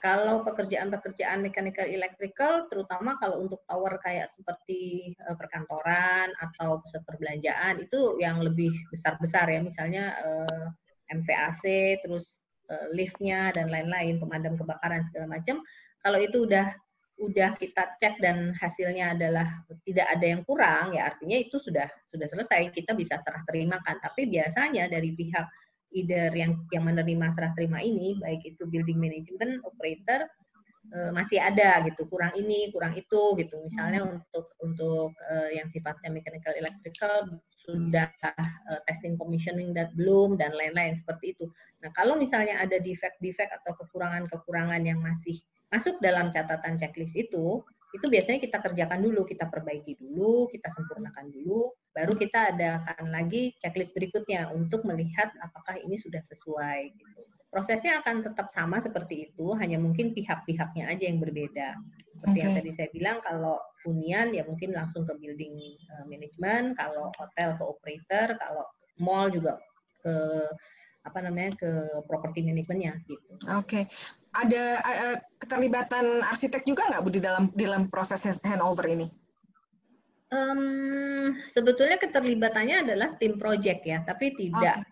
Kalau pekerjaan-pekerjaan mechanical electrical, terutama kalau untuk tower kayak seperti perkantoran atau pusat perbelanjaan, itu yang lebih besar-besar ya, misalnya MVAC, terus liftnya dan lain-lain, pemadam kebakaran segala macam. Kalau itu udah kita cek dan hasilnya adalah tidak ada yang kurang, ya artinya itu sudah selesai, kita bisa serah terimakan. Tapi biasanya dari pihak either yang menerima serah terima ini, baik itu building management, operator, masih ada gitu, kurang ini, kurang itu gitu. Misalnya untuk yang sifatnya mechanical electrical sudah testing commissioning dan belum dan lain-lain seperti itu. Nah, kalau misalnya ada defect-defect atau kekurangan-kekurangan yang masih masuk dalam catatan checklist itu biasanya kita kerjakan dulu, kita perbaiki dulu, kita sempurnakan dulu, baru kita adakan lagi checklist berikutnya untuk melihat apakah ini sudah sesuai. Gitu. Prosesnya akan tetap sama seperti itu, hanya mungkin pihak-pihaknya aja yang berbeda. Seperti yang tadi saya bilang, kalau hunian ya mungkin langsung ke building management, kalau hotel ke operator, kalau mall juga ke ke property manajemennya gitu. Oke. Ada keterlibatan arsitek juga nggak Bu di dalam proses handover ini? Sebetulnya keterlibatannya adalah tim project ya, tapi tidak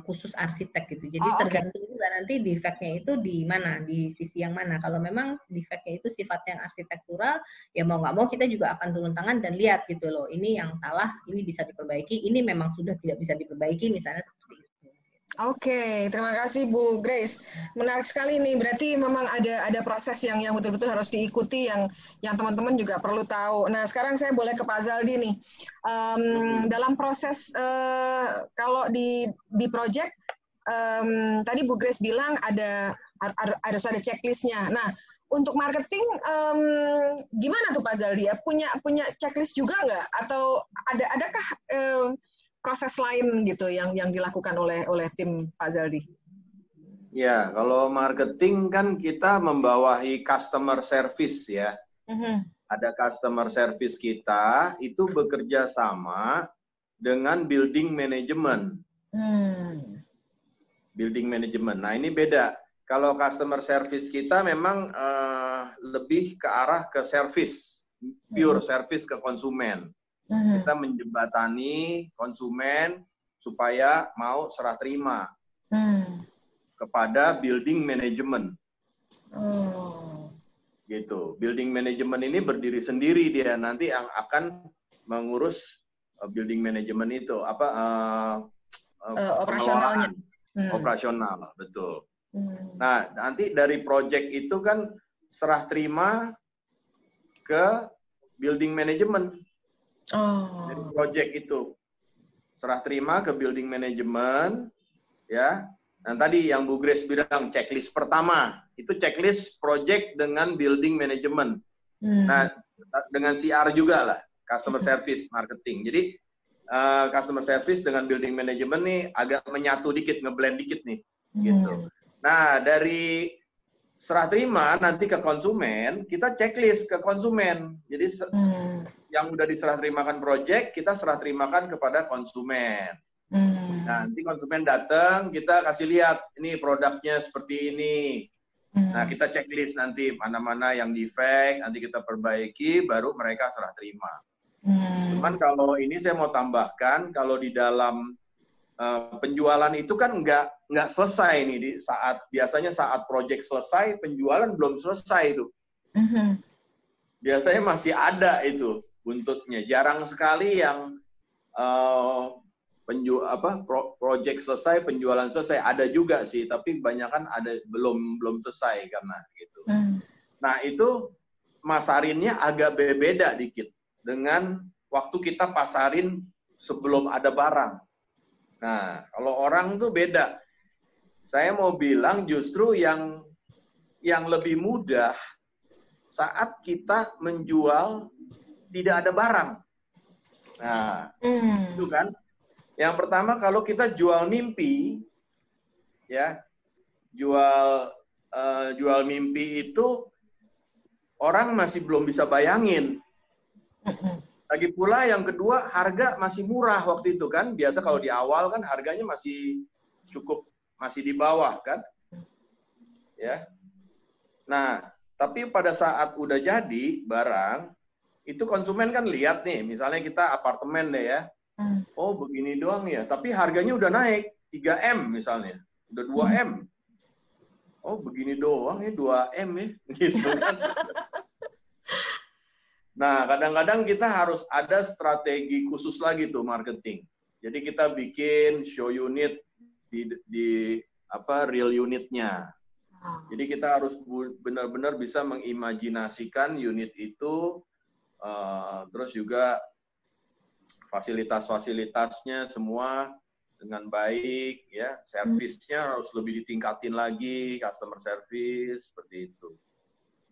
khusus arsitek gitu. Jadi tergantung juga nanti defect-nya itu di mana, di sisi yang mana. Kalau memang defect-nya itu sifatnya arsitektural, ya mau nggak mau kita juga akan turun tangan dan lihat gitu loh. Ini yang salah, ini bisa diperbaiki, ini memang sudah tidak bisa diperbaiki, misalnya seperti itu. Oke, terima kasih Bu Grace. Menarik sekali nih. Berarti memang ada proses yang betul-betul harus diikuti yang teman-teman juga perlu tahu. Nah, sekarang saya boleh ke Pak Zaldi nih. Dalam proses kalau di project tadi Bu Grace bilang harus ada checklistnya. Nah, untuk marketing gimana tuh Pak Zaldi? Ya, punya checklist juga nggak? Atau adakah proses lain gitu yang dilakukan oleh tim Pak Zaldi? Ya, kalau marketing kan kita membawahi customer service ya. Ada customer service kita itu bekerja sama dengan building management. Building management. Nah, ini beda. Kalau customer service kita memang lebih ke arah ke service, pure service ke konsumen. Kita menjembatani konsumen supaya mau serah terima kepada building management. Gitu. Building management ini berdiri sendiri dia, nanti yang akan mengurus building management itu operasionalnya. Operasional, betul. Nah, nanti dari project itu kan serah terima ke building management. Dari project itu serah terima ke building management, ya. Dan tadi yang Bu Grace bilang checklist pertama itu checklist project dengan building management. Nah, dengan CR juga lah, customer service marketing. Jadi customer service dengan building management nih agak menyatu dikit, ngeblend dikit nih, gitu. Nah, dari serah terima nanti ke konsumen, kita checklist ke konsumen. Jadi yang udah diserah terimakan project, kita serah terimakan kepada konsumen. Nah, nanti konsumen datang, kita kasih lihat, ini produknya seperti ini. Nah, kita checklist nanti mana-mana yang defect, nanti kita perbaiki, baru mereka serah terima. Cuman kalau ini saya mau tambahkan, kalau di dalam penjualan itu kan nggak selesai nih, biasanya saat project selesai, penjualan belum selesai itu. Biasanya masih ada itu buntutnya. Jarang sekali yang project selesai, penjualan selesai. Ada juga sih, tapi kebanyakan ada belum selesai karena gitu. Nah, itu masarinnya agak beda dikit dengan waktu kita pasarin sebelum ada barang. Nah, kalau orang tuh beda. Saya mau bilang justru yang lebih mudah saat kita menjual tidak ada barang. Nah, itu kan. Yang pertama kalau kita jual mimpi, ya, jual mimpi itu orang masih belum bisa bayangin. Lagi pula yang kedua, harga masih murah waktu itu kan. Biasa kalau di awal kan harganya masih cukup, masih di bawah kan. Ya. Nah, tapi pada saat udah jadi barang, itu konsumen kan lihat nih, misalnya kita apartemen deh ya. Oh, begini doang ya, tapi harganya udah naik 3M misalnya. Udah 2M. Oh, begini doang ya, 2M ya. Gitu kan. Nah, kadang-kadang kita harus ada strategi khusus lagi tuh marketing. Jadi kita bikin show unit di real unitnya. Jadi kita harus benar-benar bisa mengimajinasikan unit itu, terus juga fasilitas-fasilitasnya semua dengan baik, ya. Servisnya harus lebih ditingkatin lagi, customer service seperti itu.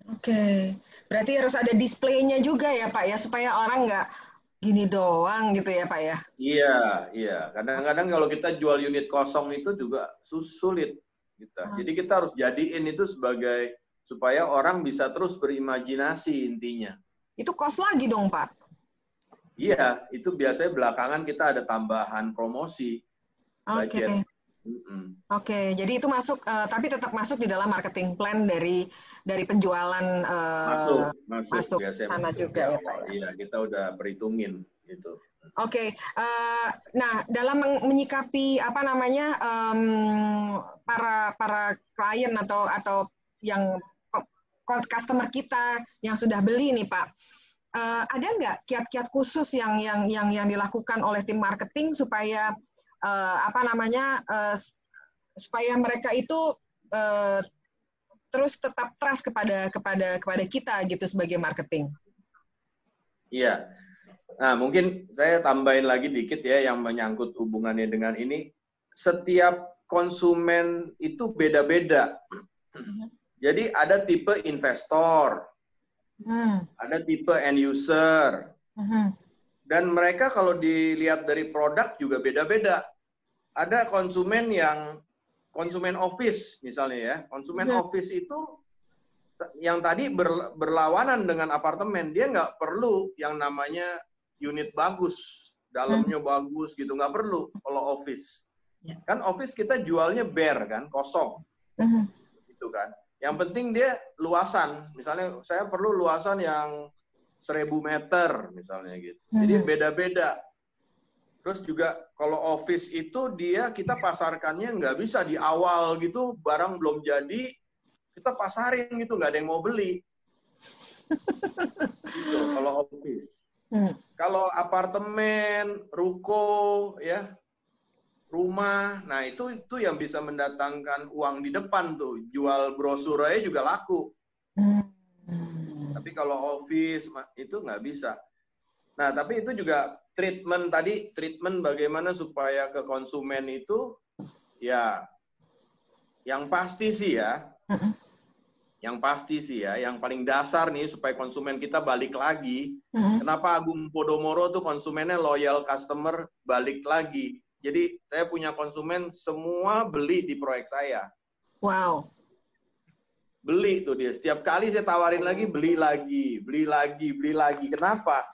Oke, berarti harus ada displaynya juga ya Pak ya, supaya orang nggak gini doang gitu ya Pak ya? Iya, iya. Kadang-kadang kalau kita jual unit kosong itu juga sulit. Jadi kita harus jadiin itu sebagai, supaya orang bisa terus berimajinasi intinya. Itu kos lagi dong Pak? Iya, itu biasanya belakangan kita ada tambahan promosi. Oke. Oke, jadi itu masuk, tapi tetap masuk di dalam marketing plan dari penjualan masuk sana juga ya Pak ya? Iya, kita udah perhitungin gitu. Oke, nah dalam menyikapi apa namanya para klien atau yang customer kita yang sudah beli nih Pak, ada nggak kiat-kiat khusus yang dilakukan oleh tim marketing supaya supaya mereka itu terus tetap trust kepada kita gitu sebagai marketing. Iya. Nah, mungkin saya tambahin lagi dikit ya yang menyangkut hubungannya dengan ini. Setiap konsumen itu beda-beda. Jadi ada tipe investor, ada tipe end user, dan mereka kalau dilihat dari produk juga beda-beda. Ada konsumen yang konsumen office misalnya ya. Konsumen office itu yang tadi berlawanan dengan apartemen. Dia nggak perlu yang namanya unit bagus, dalamnya bagus gitu. Nggak perlu kalau office. Kan office kita jualnya bare kan, kosong. Gitu kan. Yang penting dia luasan. Misalnya saya perlu luasan yang 1000 meter misalnya gitu. Jadi beda-beda. Terus juga kalau office itu kita pasarkannya nggak bisa di awal gitu, barang belum jadi, kita pasarin gitu, nggak ada yang mau beli. Gitu, kalau office. Kalau apartemen, ruko, ya, rumah, nah itu yang bisa mendatangkan uang di depan tuh. Jual brosur aja juga laku. Tapi kalau office itu nggak bisa. Nah, tapi itu juga treatment bagaimana supaya ke konsumen itu, ya, yang pasti sih ya, yang paling dasar nih supaya konsumen kita balik lagi. Kenapa Agung Podomoro tuh konsumennya loyal customer balik lagi. Jadi saya punya konsumen semua beli di proyek saya. Wow. Beli tuh dia. Setiap kali saya tawarin lagi, beli lagi. Kenapa?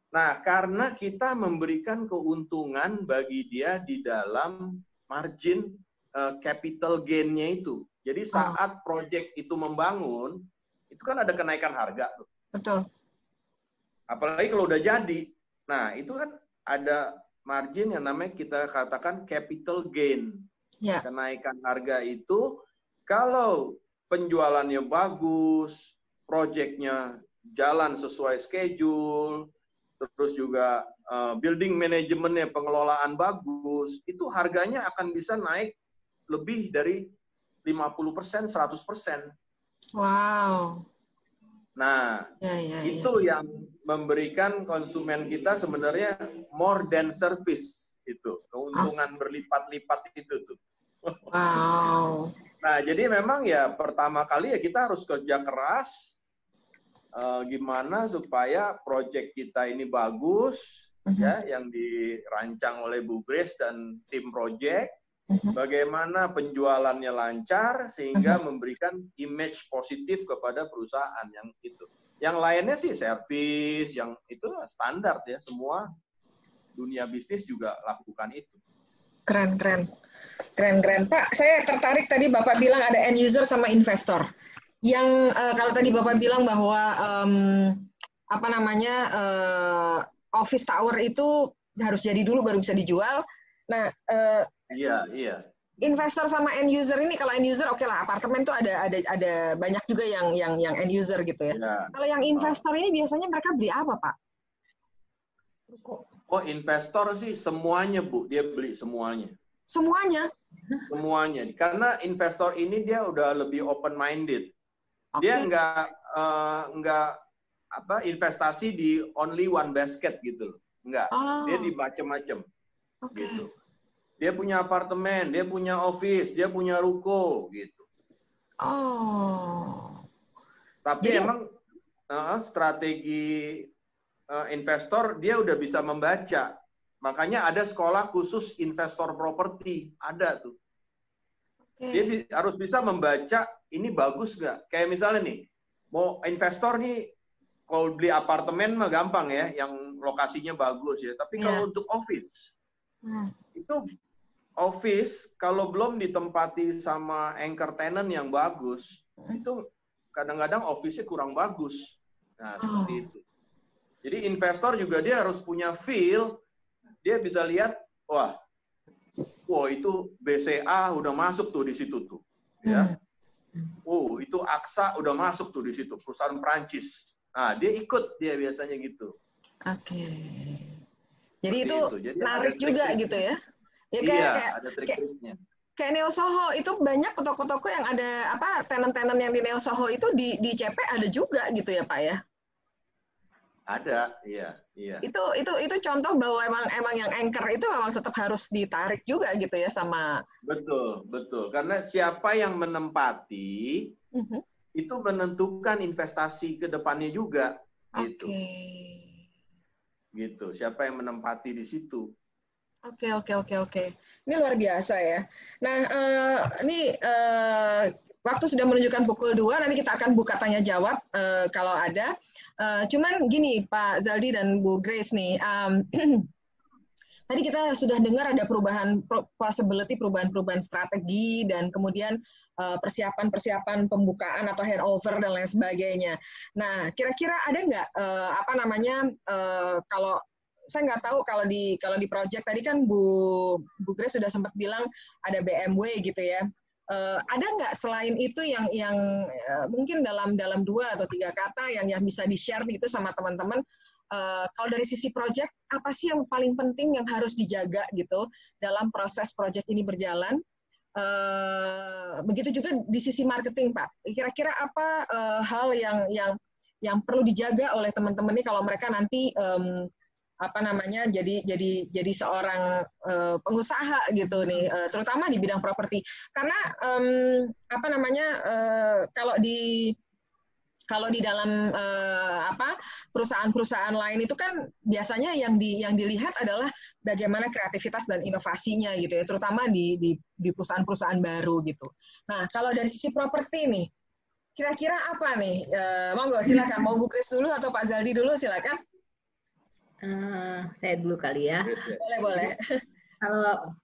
Nah, karena kita memberikan keuntungan bagi dia di dalam margin capital gain-nya itu. Jadi saat proyek itu membangun, itu kan ada kenaikan harga tuh. Betul. Apalagi kalau udah jadi. Nah, itu kan ada margin yang namanya kita katakan capital gain. Yeah. Kenaikan harga itu kalau penjualannya bagus, proyeknya jalan sesuai schedule, terus juga building manajemennya, pengelolaan bagus, itu harganya akan bisa naik lebih dari 50%, 100%. Wow. Nah, itu yang memberikan konsumen kita sebenarnya more than service itu, keuntungan berlipat-lipat itu tuh. Wow. Nah, jadi memang ya pertama kali ya kita harus kerja keras. Gimana supaya proyek kita ini bagus, ya, yang dirancang oleh Bu Grace dan tim proyek. Bagaimana penjualannya lancar sehingga memberikan image positif kepada perusahaan yang itu. Yang lainnya sih servis, yang itu standar ya, semua dunia bisnis juga lakukan itu. Keren, keren. Keren, keren. Pak, saya tertarik tadi Bapak bilang ada end user sama investor. Yang kalau tadi Bapak bilang bahwa apa namanya office tower itu harus jadi dulu baru bisa dijual. Nah, Iya. investor sama end user ini, kalau end user oke lah, apartemen tuh ada banyak juga yang end user gitu ya. Kalau yang investor ini biasanya mereka beli apa, Pak? Oh, investor sih semuanya, Bu. Dia beli semuanya. Semuanya? Semuanya. Karena investor ini dia udah lebih open minded. Dia nggak investasi di only one basket gitu loh. Enggak. Dia di macam-macam. Gitu. Dia punya apartemen, dia punya office, dia punya ruko gitu. Tapi jadi, emang strategi investor dia udah bisa membaca. Makanya ada sekolah khusus investor properti, ada tuh. Dia harus bisa membaca ini bagus nggak. Kayak misalnya nih, mau investor nih kalau beli apartemen mah gampang ya, yang lokasinya bagus ya. Tapi kalau untuk office, itu office kalau belum ditempati sama anchor tenant yang bagus, itu kadang-kadang office-nya kurang bagus. Nah, seperti itu. Jadi investor juga dia harus punya feel, dia bisa lihat, wah itu BCA udah masuk tuh di situ tuh, ya. Itu AXA udah masuk tuh di situ, perusahaan Prancis. Nah, dia ikut dia biasanya gitu. Oke. Jadi itu Jadi menarik juga gitu ya? Ya kayak ada trik-triknya. Kayak Neo Soho itu banyak toko-toko yang ada tenan-tenan yang di Neo Soho itu di CP ada juga gitu ya Pak ya? Ada, iya. Itu contoh bahwa emang yang anchor itu memang tetap harus ditarik juga gitu ya sama. Betul. Karena siapa yang menempati itu menentukan investasi ke depannya juga gitu. Gitu. Siapa yang menempati di situ. Oke. Ini luar biasa ya. Nah, ini waktu sudah menunjukkan pukul 2, nanti kita akan buka tanya jawab kalau ada. Cuman gini Pak Zaldi dan Bu Grace nih, tadi kita sudah dengar ada perubahan strategi dan kemudian persiapan pembukaan atau handover dan lain sebagainya. Nah, kira-kira ada nggak kalau saya nggak tahu kalau di project tadi kan Bu Grace sudah sempat bilang ada BMW gitu ya. Ada nggak selain itu yang mungkin dalam 2 atau 3 kata yang bisa di-share gitu sama teman-teman? Kalau dari sisi project, apa sih yang paling penting yang harus dijaga gitu dalam proses project ini berjalan? Begitu juga di sisi marketing, Pak. Kira-kira apa hal yang perlu dijaga oleh teman-teman ini kalau mereka nanti jadi seorang pengusaha gitu nih, terutama di bidang properti. Karena kalau di dalam perusahaan-perusahaan lain itu kan biasanya yang dilihat adalah bagaimana kreativitas dan inovasinya gitu ya, terutama di perusahaan-perusahaan baru gitu. Nah, kalau dari sisi properti nih, kira-kira apa nih? Monggo silakan, mau Bu Kris dulu atau Pak Zaldi dulu, silakan. Saya dulu kali ya. Boleh.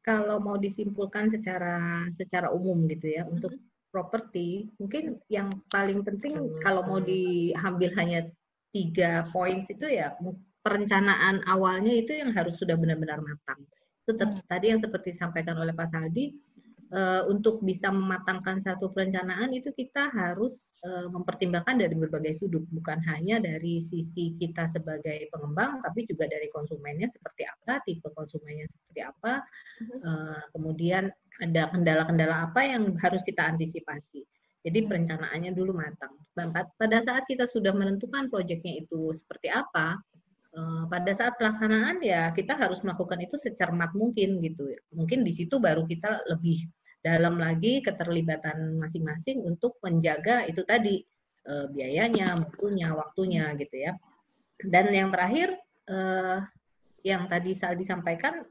Kalau mau disimpulkan secara umum gitu ya, untuk properti, mungkin yang paling penting kalau mau diambil hanya 3 poin itu ya, perencanaan awalnya itu yang harus sudah benar-benar matang. Itu tadi yang seperti disampaikan oleh Pak Saldi, untuk bisa mematangkan satu perencanaan itu kita harus mempertimbangkan dari berbagai sudut, bukan hanya dari sisi kita sebagai pengembang, tapi juga dari konsumennya seperti apa, tipe konsumennya seperti apa, kemudian ada kendala-kendala apa yang harus kita antisipasi. Jadi perencanaannya dulu matang. Dan pada saat kita sudah menentukan proyeknya itu seperti apa, pada saat pelaksanaan ya kita harus melakukan itu secermat mungkin gitu. Mungkin di situ baru kita lebih dalam lagi keterlibatan masing-masing untuk menjaga itu tadi biayanya, mutunya, waktunya gitu ya. Dan yang terakhir yang tadi Saldi sampaikan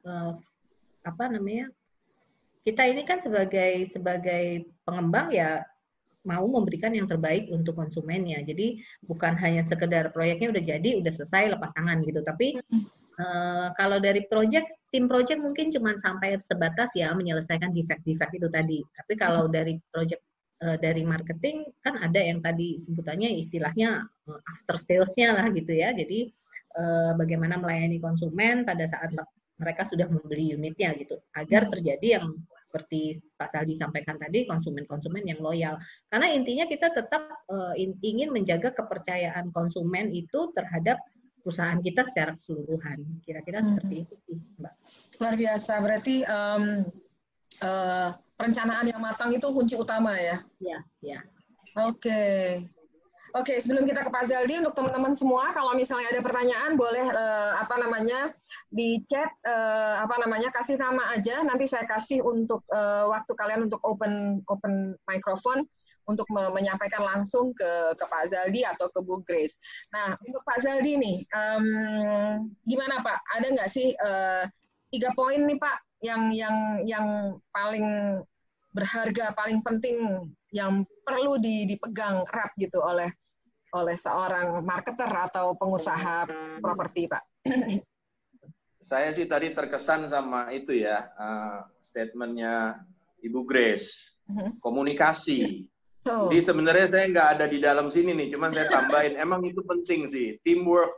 kita ini kan sebagai pengembang ya mau memberikan yang terbaik untuk konsumennya. Jadi bukan hanya sekedar proyeknya udah jadi, udah selesai, lepas tangan gitu. Tapi kalau dari tim project mungkin cuma sampai sebatas ya menyelesaikan defect-defect itu tadi. Tapi kalau dari project dari marketing kan ada yang tadi sebutannya istilahnya after sales-nya lah gitu ya. Jadi bagaimana melayani konsumen pada saat mereka sudah membeli unitnya gitu, agar terjadi yang seperti Pak Saldi sampaikan tadi, konsumen-konsumen yang loyal. Karena intinya kita tetap ingin menjaga kepercayaan konsumen itu terhadap perusahaan kita secara keseluruhan. Kira-kira seperti itu sih, Mbak. Luar biasa. Berarti perencanaan yang matang itu kunci utama ya? Ya. Oke. Oke, sebelum kita ke Pak Zaldi, untuk teman-teman semua, kalau misalnya ada pertanyaan, boleh di chat, kasih nama aja. Nanti saya kasih untuk waktu kalian untuk open microphone untuk menyampaikan langsung ke Pak Zaldi atau ke Bu Grace. Nah, untuk Pak Zaldi nih, gimana Pak? Ada nggak sih 3 poin nih Pak yang paling berharga, paling penting, yang perlu dipegang erat gitu oleh seorang marketer atau pengusaha properti, Pak? Saya sih tadi terkesan sama itu ya, statementnya Ibu Grace, komunikasi. Jadi sebenarnya saya nggak ada di dalam sini nih, cuman saya tambahin, emang itu penting sih, teamwork,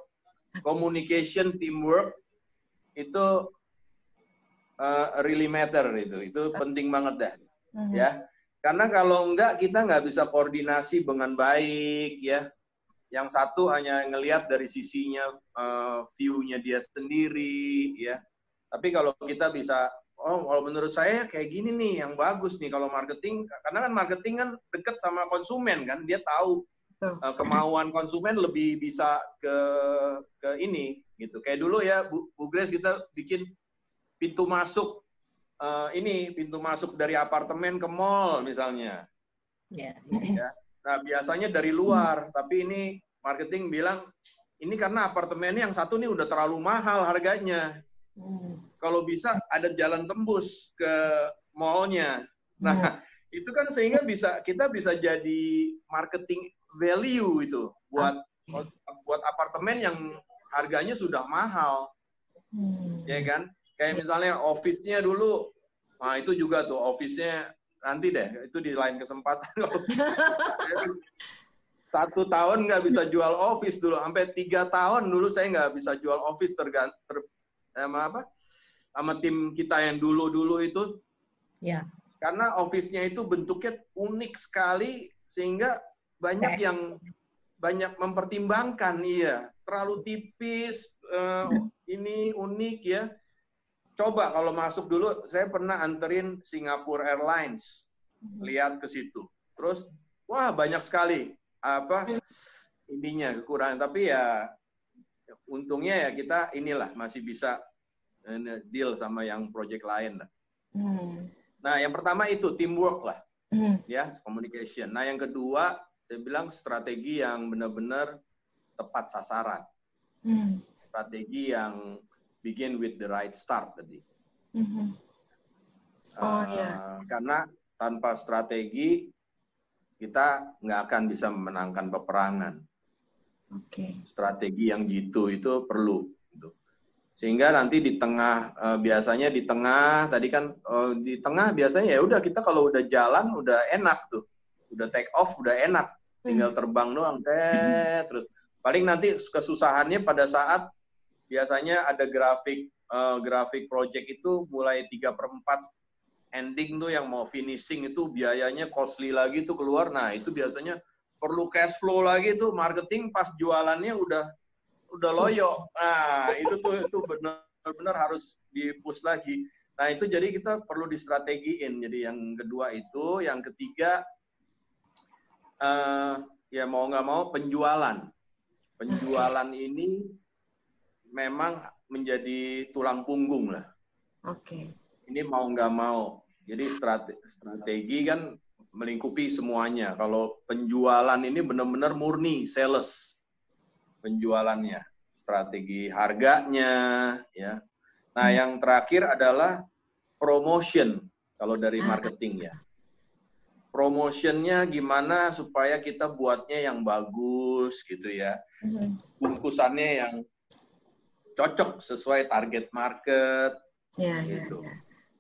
communication, teamwork, itu really matter, itu penting banget dah, ya. Karena kalau enggak, kita nggak bisa koordinasi dengan baik, ya. Yang satu hanya ngelihat dari sisinya, view-nya dia sendiri, ya. Tapi kalau kita bisa, kalau menurut saya kayak gini nih, yang bagus nih kalau marketing, karena kan marketing kan deket sama konsumen kan, dia tahu kemauan konsumen lebih bisa ke ini, gitu. Kayak dulu ya, Bu Grace, kita bikin pintu masuk, pintu masuk dari apartemen ke mall misalnya. Ya. Nah, biasanya dari luar, tapi ini marketing bilang, ini karena apartemennya yang satu nih udah terlalu mahal harganya. Kalau bisa ada jalan tembus ke mallnya. Nah, itu kan sehingga kita bisa jadi marketing value itu buat apartemen yang harganya sudah mahal. Ya kan? Kayak misalnya office-nya dulu, nah itu juga tuh office-nya, nanti deh, itu di lain kesempatan. 1 tahun nggak bisa jual office dulu, sampai 3 tahun dulu saya nggak bisa jual office sama tim kita yang dulu itu. Ya. Karena office-nya itu bentuknya unik sekali, sehingga banyak mempertimbangkan, terlalu tipis, ini unik ya. Coba kalau masuk dulu, saya pernah anterin Singapore Airlines, lihat ke situ. Terus, wah banyak sekali kekurangan. Tapi ya untungnya ya kita masih bisa deal sama yang project lain lah. Nah, yang pertama itu teamwork lah, ya, communication. Nah, yang kedua saya bilang strategi yang benar-benar tepat sasaran, strategi yang begin with the right start tadi. Karena tanpa strategi kita nggak akan bisa memenangkan peperangan. Strategi yang itu perlu. Sehingga nanti di tengah, biasanya di tengah, tadi kan di tengah biasanya ya udah kita kalau udah jalan udah enak tuh, udah take off udah enak, tinggal terbang doang, terus paling nanti kesusahannya pada saat biasanya ada grafik project itu mulai 3/4 ending tuh yang mau finishing itu biayanya costly lagi tuh keluar. Nah, itu biasanya perlu cash flow lagi tuh, marketing pas jualannya udah loyo. Nah, itu benar-benar harus di-push lagi. Nah, itu jadi kita perlu distrategiin. Jadi yang kedua itu, yang ketiga ya mau nggak mau penjualan. Penjualan ini memang menjadi tulang punggung lah. Ini mau nggak mau. Jadi strategi kan melingkupi semuanya. Kalau penjualan ini benar-benar murni sales penjualannya, strategi harganya, ya. Nah, yang terakhir adalah promotion kalau dari marketing ya. promotionnya gimana supaya kita buatnya yang bagus gitu ya. Bungkusannya yang cocok sesuai target market. Gitu.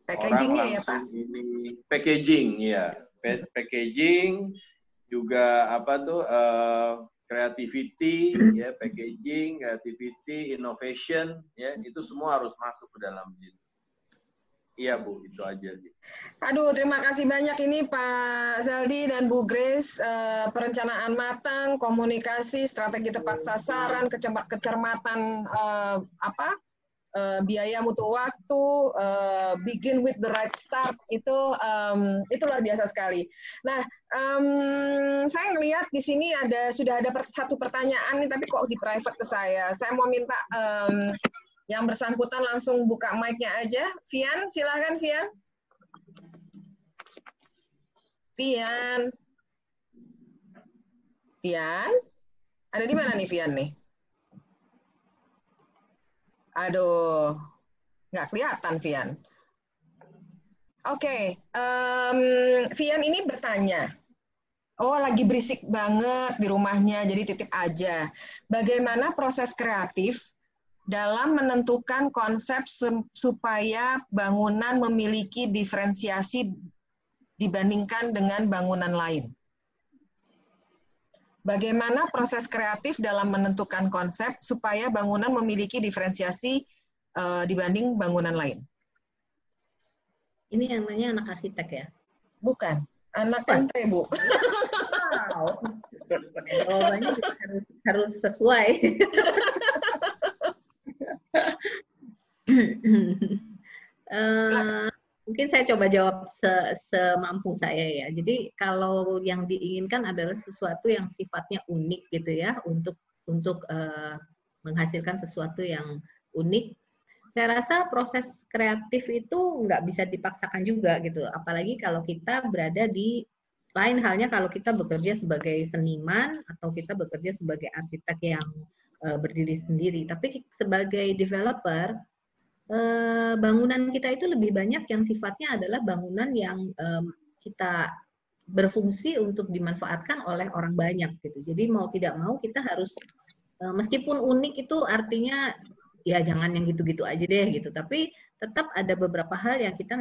Packagingnya ya Pak? Ini packaging ya, packaging juga apa tuh creativity ya, packaging, creativity, innovation ya, itu semua harus masuk ke dalam situ. Iya Bu, itu aja sih. Aduh, terima kasih banyak ini Pak Zaldi dan Bu Grace, perencanaan matang, komunikasi, strategi tepat sasaran, kecermatan biaya mutu waktu, begin with the right start, itu luar biasa sekali. Nah, saya ngelihat di sini sudah ada satu pertanyaan nih, tapi kok di private ke saya. Saya mau minta yang bersangkutan langsung buka mic-nya aja. Vian, silakan Vian. Vian, ada di mana nih Vian nih? Aduh, nggak kelihatan Vian. Oke, Vian ini bertanya, oh lagi berisik banget di rumahnya, jadi titip aja. Bagaimana proses kreatif dalam menentukan konsep supaya bangunan memiliki diferensiasi dibandingkan dengan bangunan lain? Bagaimana proses kreatif dalam menentukan konsep supaya bangunan memiliki diferensiasi dibanding bangunan lain? Ini yang namanya anak arsitek ya? Bukan, anak kantre, Bu. Wow. Jawabannya harus sesuai. Mungkin saya coba jawab semampu saya ya. Jadi kalau yang diinginkan adalah sesuatu yang sifatnya unik gitu ya, untuk menghasilkan sesuatu yang unik. Saya rasa proses kreatif itu nggak bisa dipaksakan juga gitu. Apalagi kalau kita berada di lain halnya kalau kita bekerja sebagai seniman atau kita bekerja sebagai arsitek yang berdiri sendiri. Tapi sebagai developer, bangunan kita itu lebih banyak yang sifatnya adalah bangunan yang kita berfungsi untuk dimanfaatkan oleh orang banyak gitu. Jadi mau tidak mau kita harus meskipun unik itu artinya ya jangan yang gitu-gitu aja deh gitu. Tapi tetap ada beberapa hal yang kita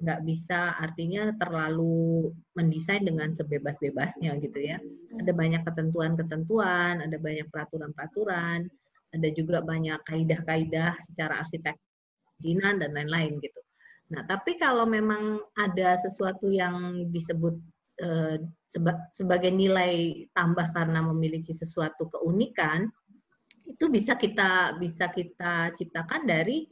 nggak bisa artinya terlalu mendesain dengan sebebas-bebasnya gitu ya. Ada banyak ketentuan-ketentuan, ada banyak peraturan-peraturan, ada juga banyak kaidah-kaidah secara arsitek perizinan dan lain-lain gitu. Nah, tapi kalau memang ada sesuatu yang disebut sebagai nilai tambah karena memiliki sesuatu keunikan, itu bisa kita ciptakan dari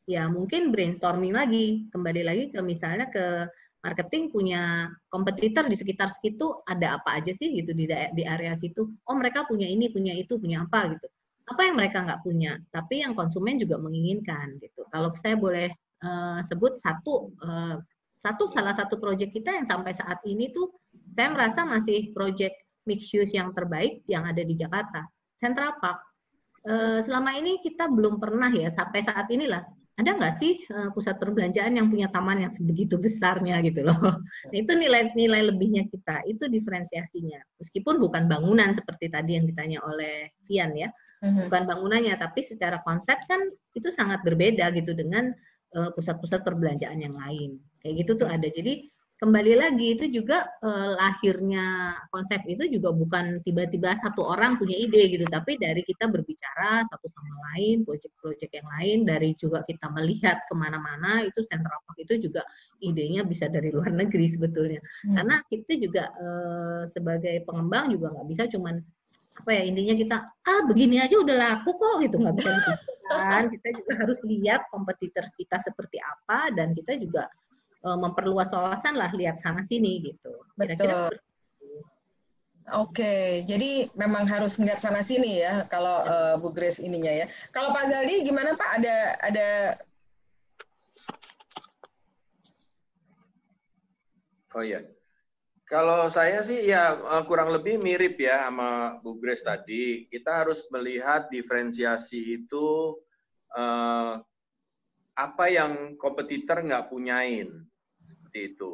ya mungkin brainstorming lagi, kembali lagi ke misalnya ke marketing punya kompetitor di sekitar situ ada apa aja sih gitu di area situ. Oh mereka punya ini, punya itu, punya apa gitu. Apa yang mereka nggak punya, tapi yang konsumen juga menginginkan gitu. Kalau saya boleh sebut salah satu proyek kita yang sampai saat ini tuh saya merasa masih proyek mixed use yang terbaik yang ada di Jakarta, Central Park. Selama ini kita belum pernah ya sampai saat inilah ada nggak sih pusat perbelanjaan yang punya taman yang sebegitu besarnya gitu loh. Nah, itu nilai lebihnya kita, itu diferensiasinya. Meskipun bukan bangunan seperti tadi yang ditanya oleh Vian ya, bukan bangunannya, tapi secara konsep kan itu sangat berbeda gitu dengan pusat-pusat perbelanjaan yang lain. Kayak gitu tuh ada. Jadi kembali lagi itu juga lahirnya konsep itu juga bukan tiba-tiba satu orang punya ide gitu, tapi dari kita berbicara satu sama lain, proyek-proyek yang lain, dari juga kita melihat kemana-mana, itu Central Park itu juga idenya bisa dari luar negeri sebetulnya. Karena kita juga sebagai pengembang juga nggak bisa cuman apa ya intinya kita begini aja udah laku kok gitu, nggak bisa gitu kan. Kita juga harus lihat kompetitor kita seperti apa dan kita juga memperluas wawasan lah, lihat sana sini gitu. Betul. Oke, jadi memang harus ngeliat sana sini ya kalau Bu Grace ininya ya. Kalau Pak Zaldi gimana Pak? Ada Oh iya. Kalau saya sih ya kurang lebih mirip ya sama Bu Grace tadi. Kita harus melihat diferensiasi itu apa yang kompetitor nggak punyain. Seperti itu.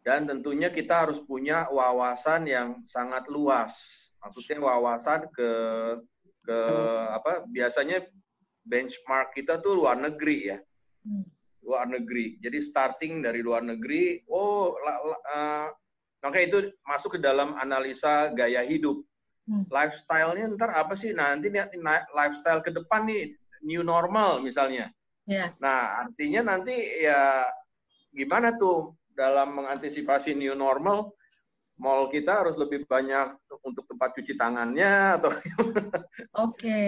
Dan tentunya kita harus punya wawasan yang sangat luas. Maksudnya wawasan ke apa? Biasanya benchmark kita tuh luar negeri ya. Luar negeri. Jadi starting dari luar negeri, makanya itu masuk ke dalam analisa gaya hidup. Lifestyle-nya ntar apa sih? Nah, nanti lifestyle ke depan nih, new normal misalnya. Yeah. Nah, artinya nanti ya gimana tuh dalam mengantisipasi new normal, mall kita harus lebih banyak untuk tempat cuci tangannya atau Oke.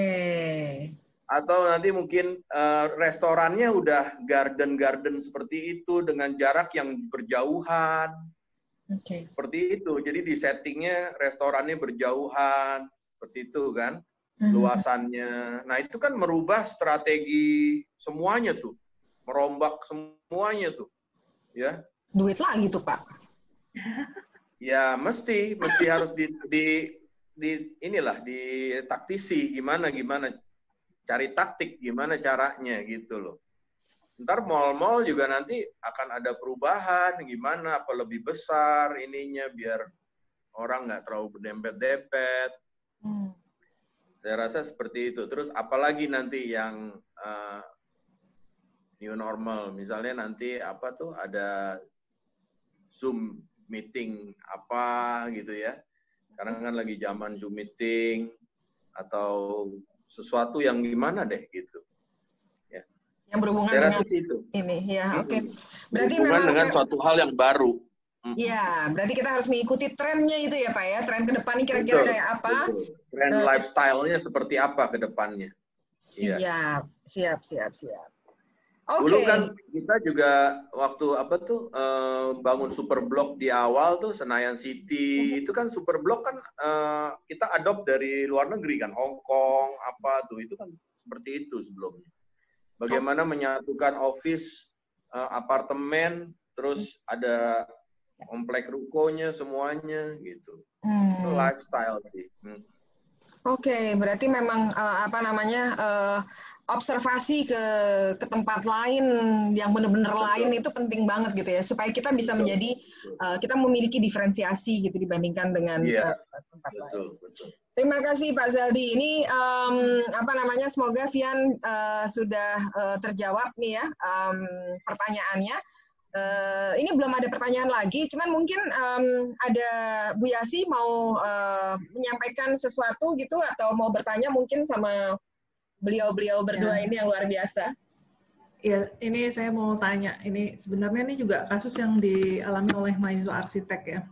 Atau nanti mungkin restorannya udah garden seperti itu dengan jarak yang berjauhan. Seperti itu. Jadi di settingnya restorannya berjauhan seperti itu kan luasannya. Nah itu kan merubah strategi semuanya tuh, merombak semuanya tuh, ya. Duit lagi tuh Pak. Ya mesti harus ditaktisi gimana cari taktik gimana caranya gitu loh. Ntar mall-mall juga nanti akan ada perubahan gimana, apa lebih besar ininya biar orang nggak terlalu berdempet-dempet. Saya rasa seperti itu. Terus apalagi nanti yang new normal, misalnya nanti apa tuh ada Zoom meeting apa gitu ya. Karena kan lagi zaman Zoom meeting atau sesuatu yang gimana deh gitu. Ya. Yang berhubungan saya dengan itu. Ini, ya oke. Berarti berhubungan memang dengan suatu hal yang baru. Iya, berarti kita harus mengikuti trennya itu ya Pak ya. Tren ke depan ini kira-kira kayak apa? Betul. Tren lifestyle-nya seperti apa ke depannya. Siap. Dulu kan kita juga waktu bangun Superblok di awal tuh Senayan City itu kan Superblok kan kita adopt dari luar negeri kan Hong Kong itu kan seperti itu sebelumnya. Bagaimana menyatukan office, apartemen, terus ada komplek rukonya semuanya gitu. Itu lifestyle sih. Oke, berarti memang observasi ke tempat lain yang benar-benar lain itu penting banget gitu ya, supaya kita bisa menjadi kita memiliki diferensiasi gitu dibandingkan dengan tempat lain. Betul. Terima kasih Pak Zaldi. Ini semoga Vian sudah terjawab nih ya pertanyaannya. Ini belum ada pertanyaan lagi, cuman mungkin ada Bu Yasi mau menyampaikan sesuatu gitu atau mau bertanya mungkin sama beliau-beliau berdua ini yang luar biasa. Ya, ini saya mau tanya. Ini sebenarnya ini juga kasus yang dialami oleh mahasiswa arsitek ya.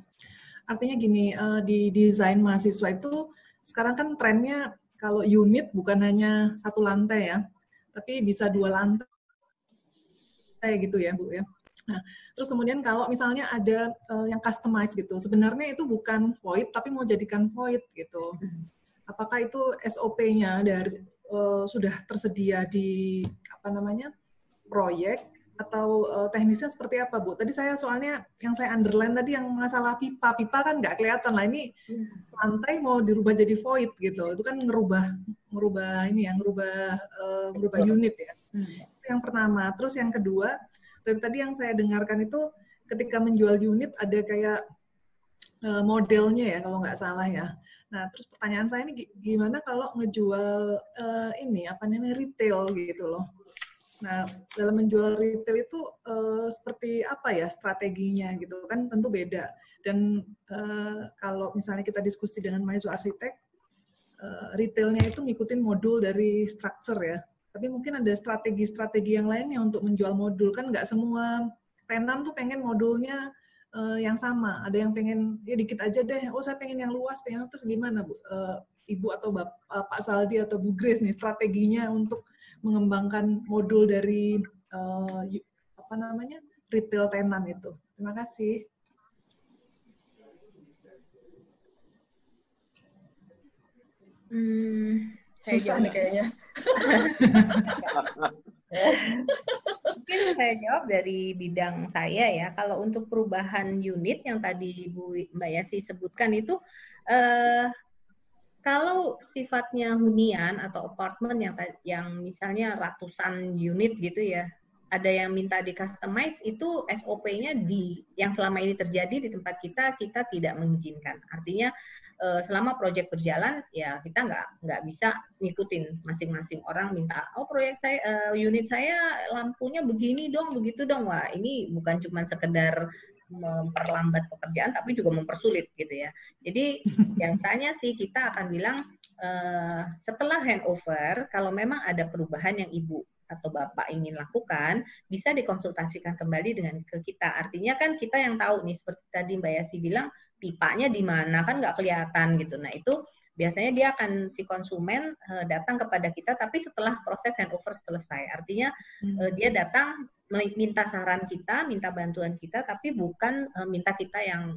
Artinya gini, di desain mahasiswa itu sekarang kan trennya kalau unit bukan hanya satu lantai ya, tapi bisa 2 lantai gitu ya Bu ya. Nah, terus kemudian kalau misalnya ada yang customize gitu, sebenarnya itu bukan void, tapi mau jadikan void gitu. Apakah itu SOP-nya dari sudah tersedia di proyek atau teknisnya seperti apa Bu? Tadi saya soalnya yang saya underline tadi yang masalah pipa kan nggak kelihatan lah ini lantai mau dirubah jadi void gitu, itu kan ngerubah unit ya. Itu yang pertama. Terus yang kedua, dari tadi yang saya dengarkan itu ketika menjual unit ada kayak modelnya ya kalau nggak salah ya. Nah terus pertanyaan saya ini gimana kalau ngejual retail gitu loh. Nah dalam menjual retail itu seperti apa ya strateginya gitu kan tentu beda. Dan kalau misalnya kita diskusi dengan mahasiswa arsitek, retailnya itu ngikutin modul dari structure ya. Tapi mungkin ada strategi-strategi yang lainnya untuk menjual modul. Kan nggak semua tenan tuh pengen modulnya yang sama. Ada yang pengen, ya dikit aja deh. Oh, saya pengen yang luas, pengen terus gimana, Bu? Ibu atau Pak Saldi atau Bu Grace nih, strateginya untuk mengembangkan modul dari retail tenan itu. Terima kasih. Susah nih kayaknya. Mungkin saya jawab dari bidang saya ya. Kalau untuk perubahan unit yang tadi Mbak Yasi sebutkan itu, kalau sifatnya hunian atau apartemen yang misalnya ratusan unit gitu ya, ada yang minta di customize, itu SOP-nya yang selama ini terjadi di tempat kita tidak mengizinkan. Artinya selama proyek berjalan, ya kita nggak bisa ngikutin masing-masing orang minta, oh proyek saya, unit saya lampunya begini dong, begitu dong. Wah, ini bukan cuma sekedar memperlambat pekerjaan, tapi juga mempersulit gitu ya. Jadi biasanya sih kita akan bilang setelah handover, kalau memang ada perubahan yang Ibu atau Bapak ingin lakukan, bisa dikonsultasikan kembali dengan ke kita. Artinya kan kita yang tahu nih, seperti tadi Mbak Yasi bilang, pipanya di mana kan nggak kelihatan gitu. Nah itu biasanya dia akan si konsumen datang kepada kita, tapi setelah proses handover selesai. Artinya dia datang minta saran kita, minta bantuan kita, tapi bukan minta kita yang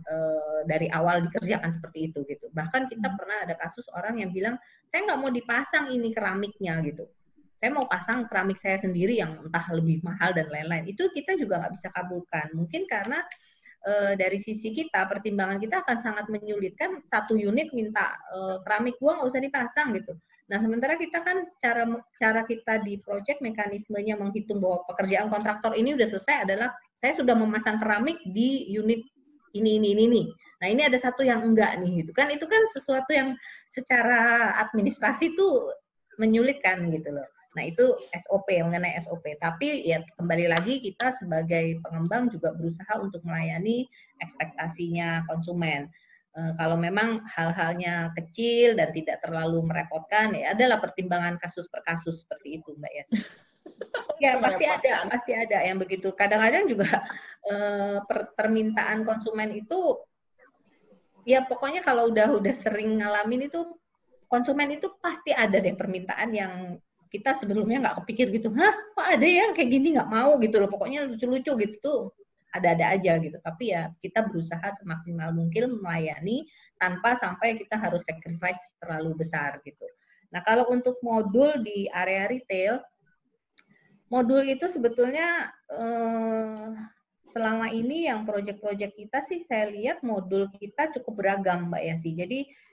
dari awal dikerjakan seperti itu gitu. Bahkan kita pernah ada kasus orang yang bilang, saya nggak mau dipasang ini keramiknya gitu. Saya mau pasang keramik saya sendiri yang entah lebih mahal dan lain-lain. Itu kita juga nggak bisa kabulkan. Mungkin karena dari sisi kita, pertimbangan kita akan sangat menyulitkan satu unit minta keramik gua nggak usah dipasang gitu. Nah, sementara kita kan cara kita di project mekanismenya menghitung bahwa pekerjaan kontraktor ini udah selesai adalah saya sudah memasang keramik di unit ini. Nah, ini ada satu yang enggak nih gitu kan. Itu kan sesuatu yang secara administrasi tuh menyulitkan gitu loh. Nah, itu SOP, mengenai SOP. Tapi ya kembali lagi kita sebagai pengembang juga berusaha untuk melayani ekspektasinya konsumen. Kalau memang hal-halnya kecil dan tidak terlalu merepotkan, ya adalah pertimbangan kasus per kasus seperti itu, Mbak Yasi. Ya, pasti ada yang begitu. Kadang-kadang juga permintaan konsumen itu, ya pokoknya kalau udah sering ngalamin itu, konsumen itu pasti ada deh permintaan yang kita sebelumnya nggak kepikir gitu, kok ada yang kayak gini nggak mau gitu loh, pokoknya lucu-lucu gitu tuh, ada-ada aja gitu. Tapi ya kita berusaha semaksimal mungkin melayani tanpa sampai kita harus sacrifice terlalu besar gitu. Nah kalau untuk modul di area retail, modul itu sebetulnya selama ini yang proyek-proyek kita sih saya lihat modul kita cukup beragam Mbak Yasi. Jadi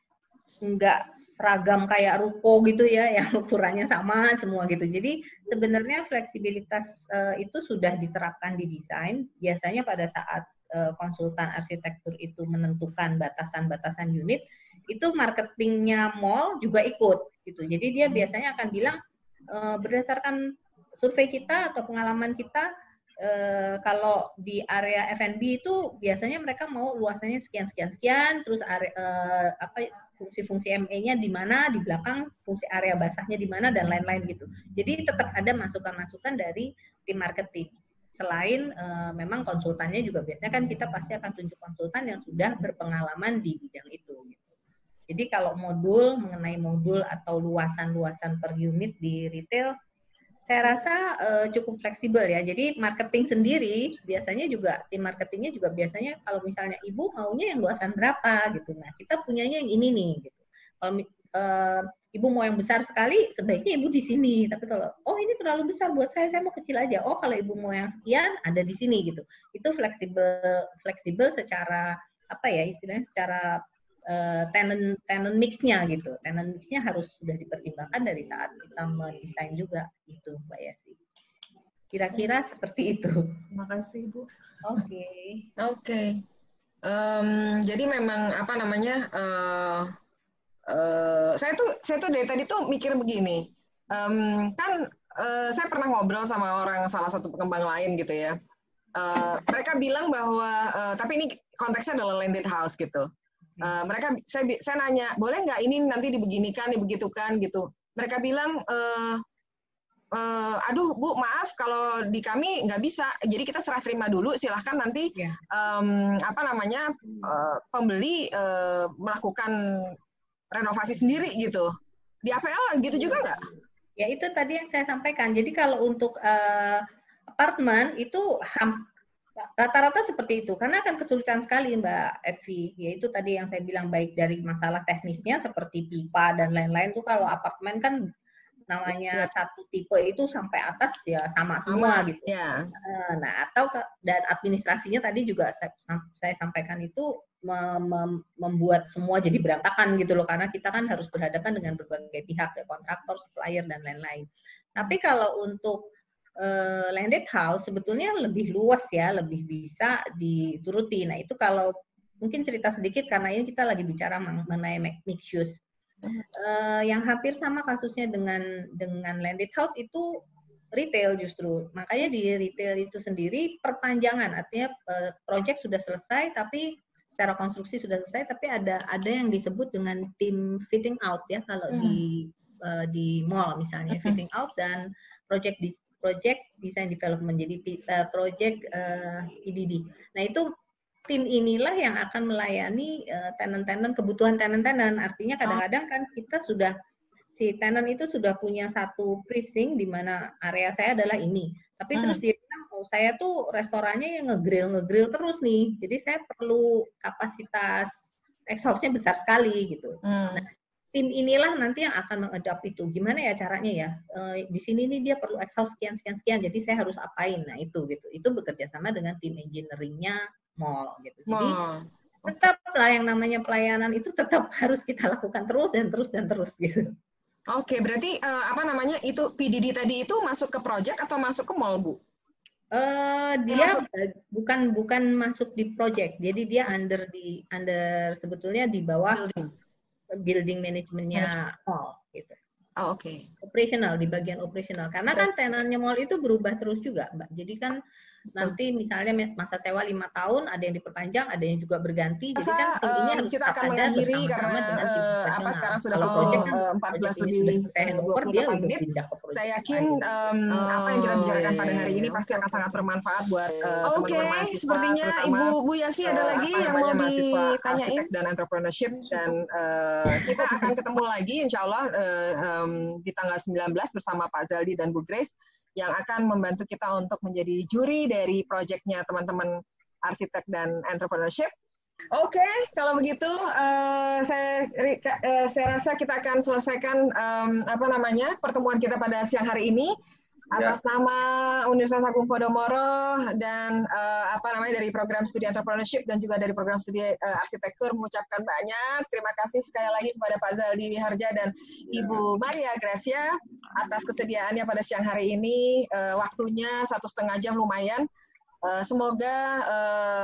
nggak seragam kayak ruko gitu ya, yang ukurannya sama semua gitu. Jadi sebenarnya fleksibilitas itu sudah diterapkan di desain. Biasanya pada saat konsultan arsitektur itu menentukan batasan-batasan unit, itu marketingnya mall juga ikut gitu. Jadi dia biasanya akan bilang berdasarkan survei kita atau pengalaman kita, kalau di area F&B itu biasanya mereka mau luasannya sekian, terus fungsi-fungsi ME-nya di mana, di belakang fungsi area basahnya di mana, dan lain-lain gitu. Jadi tetap ada masukan-masukan dari tim marketing. Selain memang konsultannya juga biasanya kan kita pasti akan tunjuk konsultan yang sudah berpengalaman di bidang itu. Gitu. Jadi kalau mengenai modul atau luasan-luasan per unit di retail, saya rasa cukup fleksibel ya. Jadi marketing sendiri biasanya juga, tim marketingnya juga biasanya kalau misalnya Ibu maunya yang luasan berapa gitu. Nah kita punyanya yang ini nih gitu. Kalau Ibu mau yang besar sekali, sebaiknya Ibu di sini. Tapi kalau ini terlalu besar buat saya mau kecil aja. Oh kalau Ibu mau yang sekian, ada di sini gitu. Itu fleksibel secara apa ya istilahnya, secara tenant mix-nya gitu. Tenant mix-nya harus sudah dipertimbangkan dari saat kita mendesain juga gitu, Mbak Yasi. Kira-kira seperti itu. Terima kasih, Bu. Oke. Jadi memang apa namanya? Saya tuh dari tadi tuh mikir begini. Kan saya pernah ngobrol sama salah satu pengembang lain gitu ya. Mereka bilang bahwa tapi ini konteksnya adalah landed house gitu. Saya nanya, boleh nggak ini nanti dibeginikan, dibegitukan gitu. Mereka bilang, aduh Bu, maaf kalau di kami nggak bisa. Jadi kita serah terima dulu, silahkan nanti pembeli melakukan renovasi sendiri gitu. Di AVL gitu juga nggak? Ya itu tadi yang saya sampaikan. Jadi kalau untuk apartemen itu rata-rata seperti itu, karena akan kesulitan sekali Mbak Edvi, yaitu tadi yang saya bilang baik dari masalah teknisnya seperti pipa dan lain-lain tuh kalau apartemen kan namanya satu tipe itu sampai atas ya sama semua gitu. Yeah. Nah dan administrasinya tadi juga saya sampaikan itu membuat semua jadi berantakan gitu loh, karena kita kan harus berhadapan dengan berbagai pihak, ya, kontraktor, supplier dan lain-lain. Tapi kalau untuk landed house sebetulnya lebih luas ya, lebih bisa dituruti. Nah itu kalau mungkin cerita sedikit karena ini kita lagi bicara mengenai mixed use. Yang hampir sama kasusnya dengan landed house itu retail justru. Makanya di retail itu sendiri perpanjangan, artinya project sudah selesai tapi secara konstruksi sudah selesai, tapi ada yang disebut dengan tim fitting out ya kalau di mall misalnya, fitting out dan project design development, jadi project PDD. Nah itu tim inilah yang akan melayani tenant-tenant, kebutuhan tenant-tenant. Artinya kadang-kadang kan kita si tenant itu sudah punya satu precinct di mana area saya adalah ini. Tapi terus dia bilang, oh saya tuh restorannya yang nge-grill terus nih. Jadi saya perlu kapasitas exhaust-nya besar sekali gitu. Nah, tim inilah nanti yang akan mengadap itu. Gimana ya caranya ya? Di sini nih dia perlu exhaust sekian. Jadi saya harus apain? Nah itu gitu. Itu bekerja sama dengan tim engineering-nya mall gitu. Jadi tetaplah yang namanya pelayanan itu tetap harus kita lakukan terus gitu. Oke, berarti itu PDD tadi itu masuk ke project atau masuk ke mall, Bu? Dia bukan masuk di project. Jadi dia under sebetulnya di bawah building manajemennya mall gitu. Oh, oke. Operational, di bagian operational. Karena kan tenannya mall itu berubah terus juga, Mbak. Jadi kan nanti misalnya masa sewa 5 tahun, ada yang diperpanjang, ada yang juga berganti. Jadi kan tim ini harus kita akan mengakhiri karena sekarang sudah pukul 14 lebih 28 menit. Saya yakin apa yang kita bicarakan pada hari ini pasti akan sangat bermanfaat buat teman-teman mahasiswa. Sepertinya Ibu Yasi ada lagi yang mau ditanyain. Arsitek dan entrepreneurship, dan kita akan ketemu lagi insya Allah di tanggal 19 bersama Pak Zaldi dan Bu Grace yang akan membantu kita untuk menjadi juri dari proyeknya teman-teman arsitek dan entrepreneurship. Oke, kalau begitu saya rasa kita akan selesaikan pertemuan kita pada siang hari ini. Atas nama Universitas Agung Podomoro dan dari program studi entrepreneurship dan juga dari program studi arsitektur mengucapkan banyak terima kasih sekali lagi kepada Pak Zaldi Wiharja dan Ibu Maria Gracia atas kesediaannya pada siang hari ini. Waktunya 1,5 jam lumayan. Semoga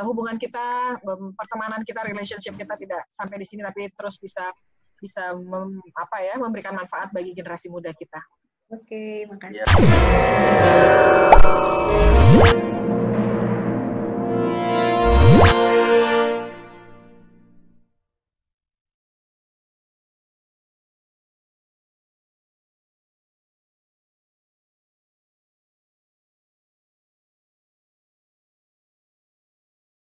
hubungan kita, pertemanan kita, relationship kita tidak sampai di sini, tapi terus bisa memberikan manfaat bagi generasi muda kita. Oke, makasih.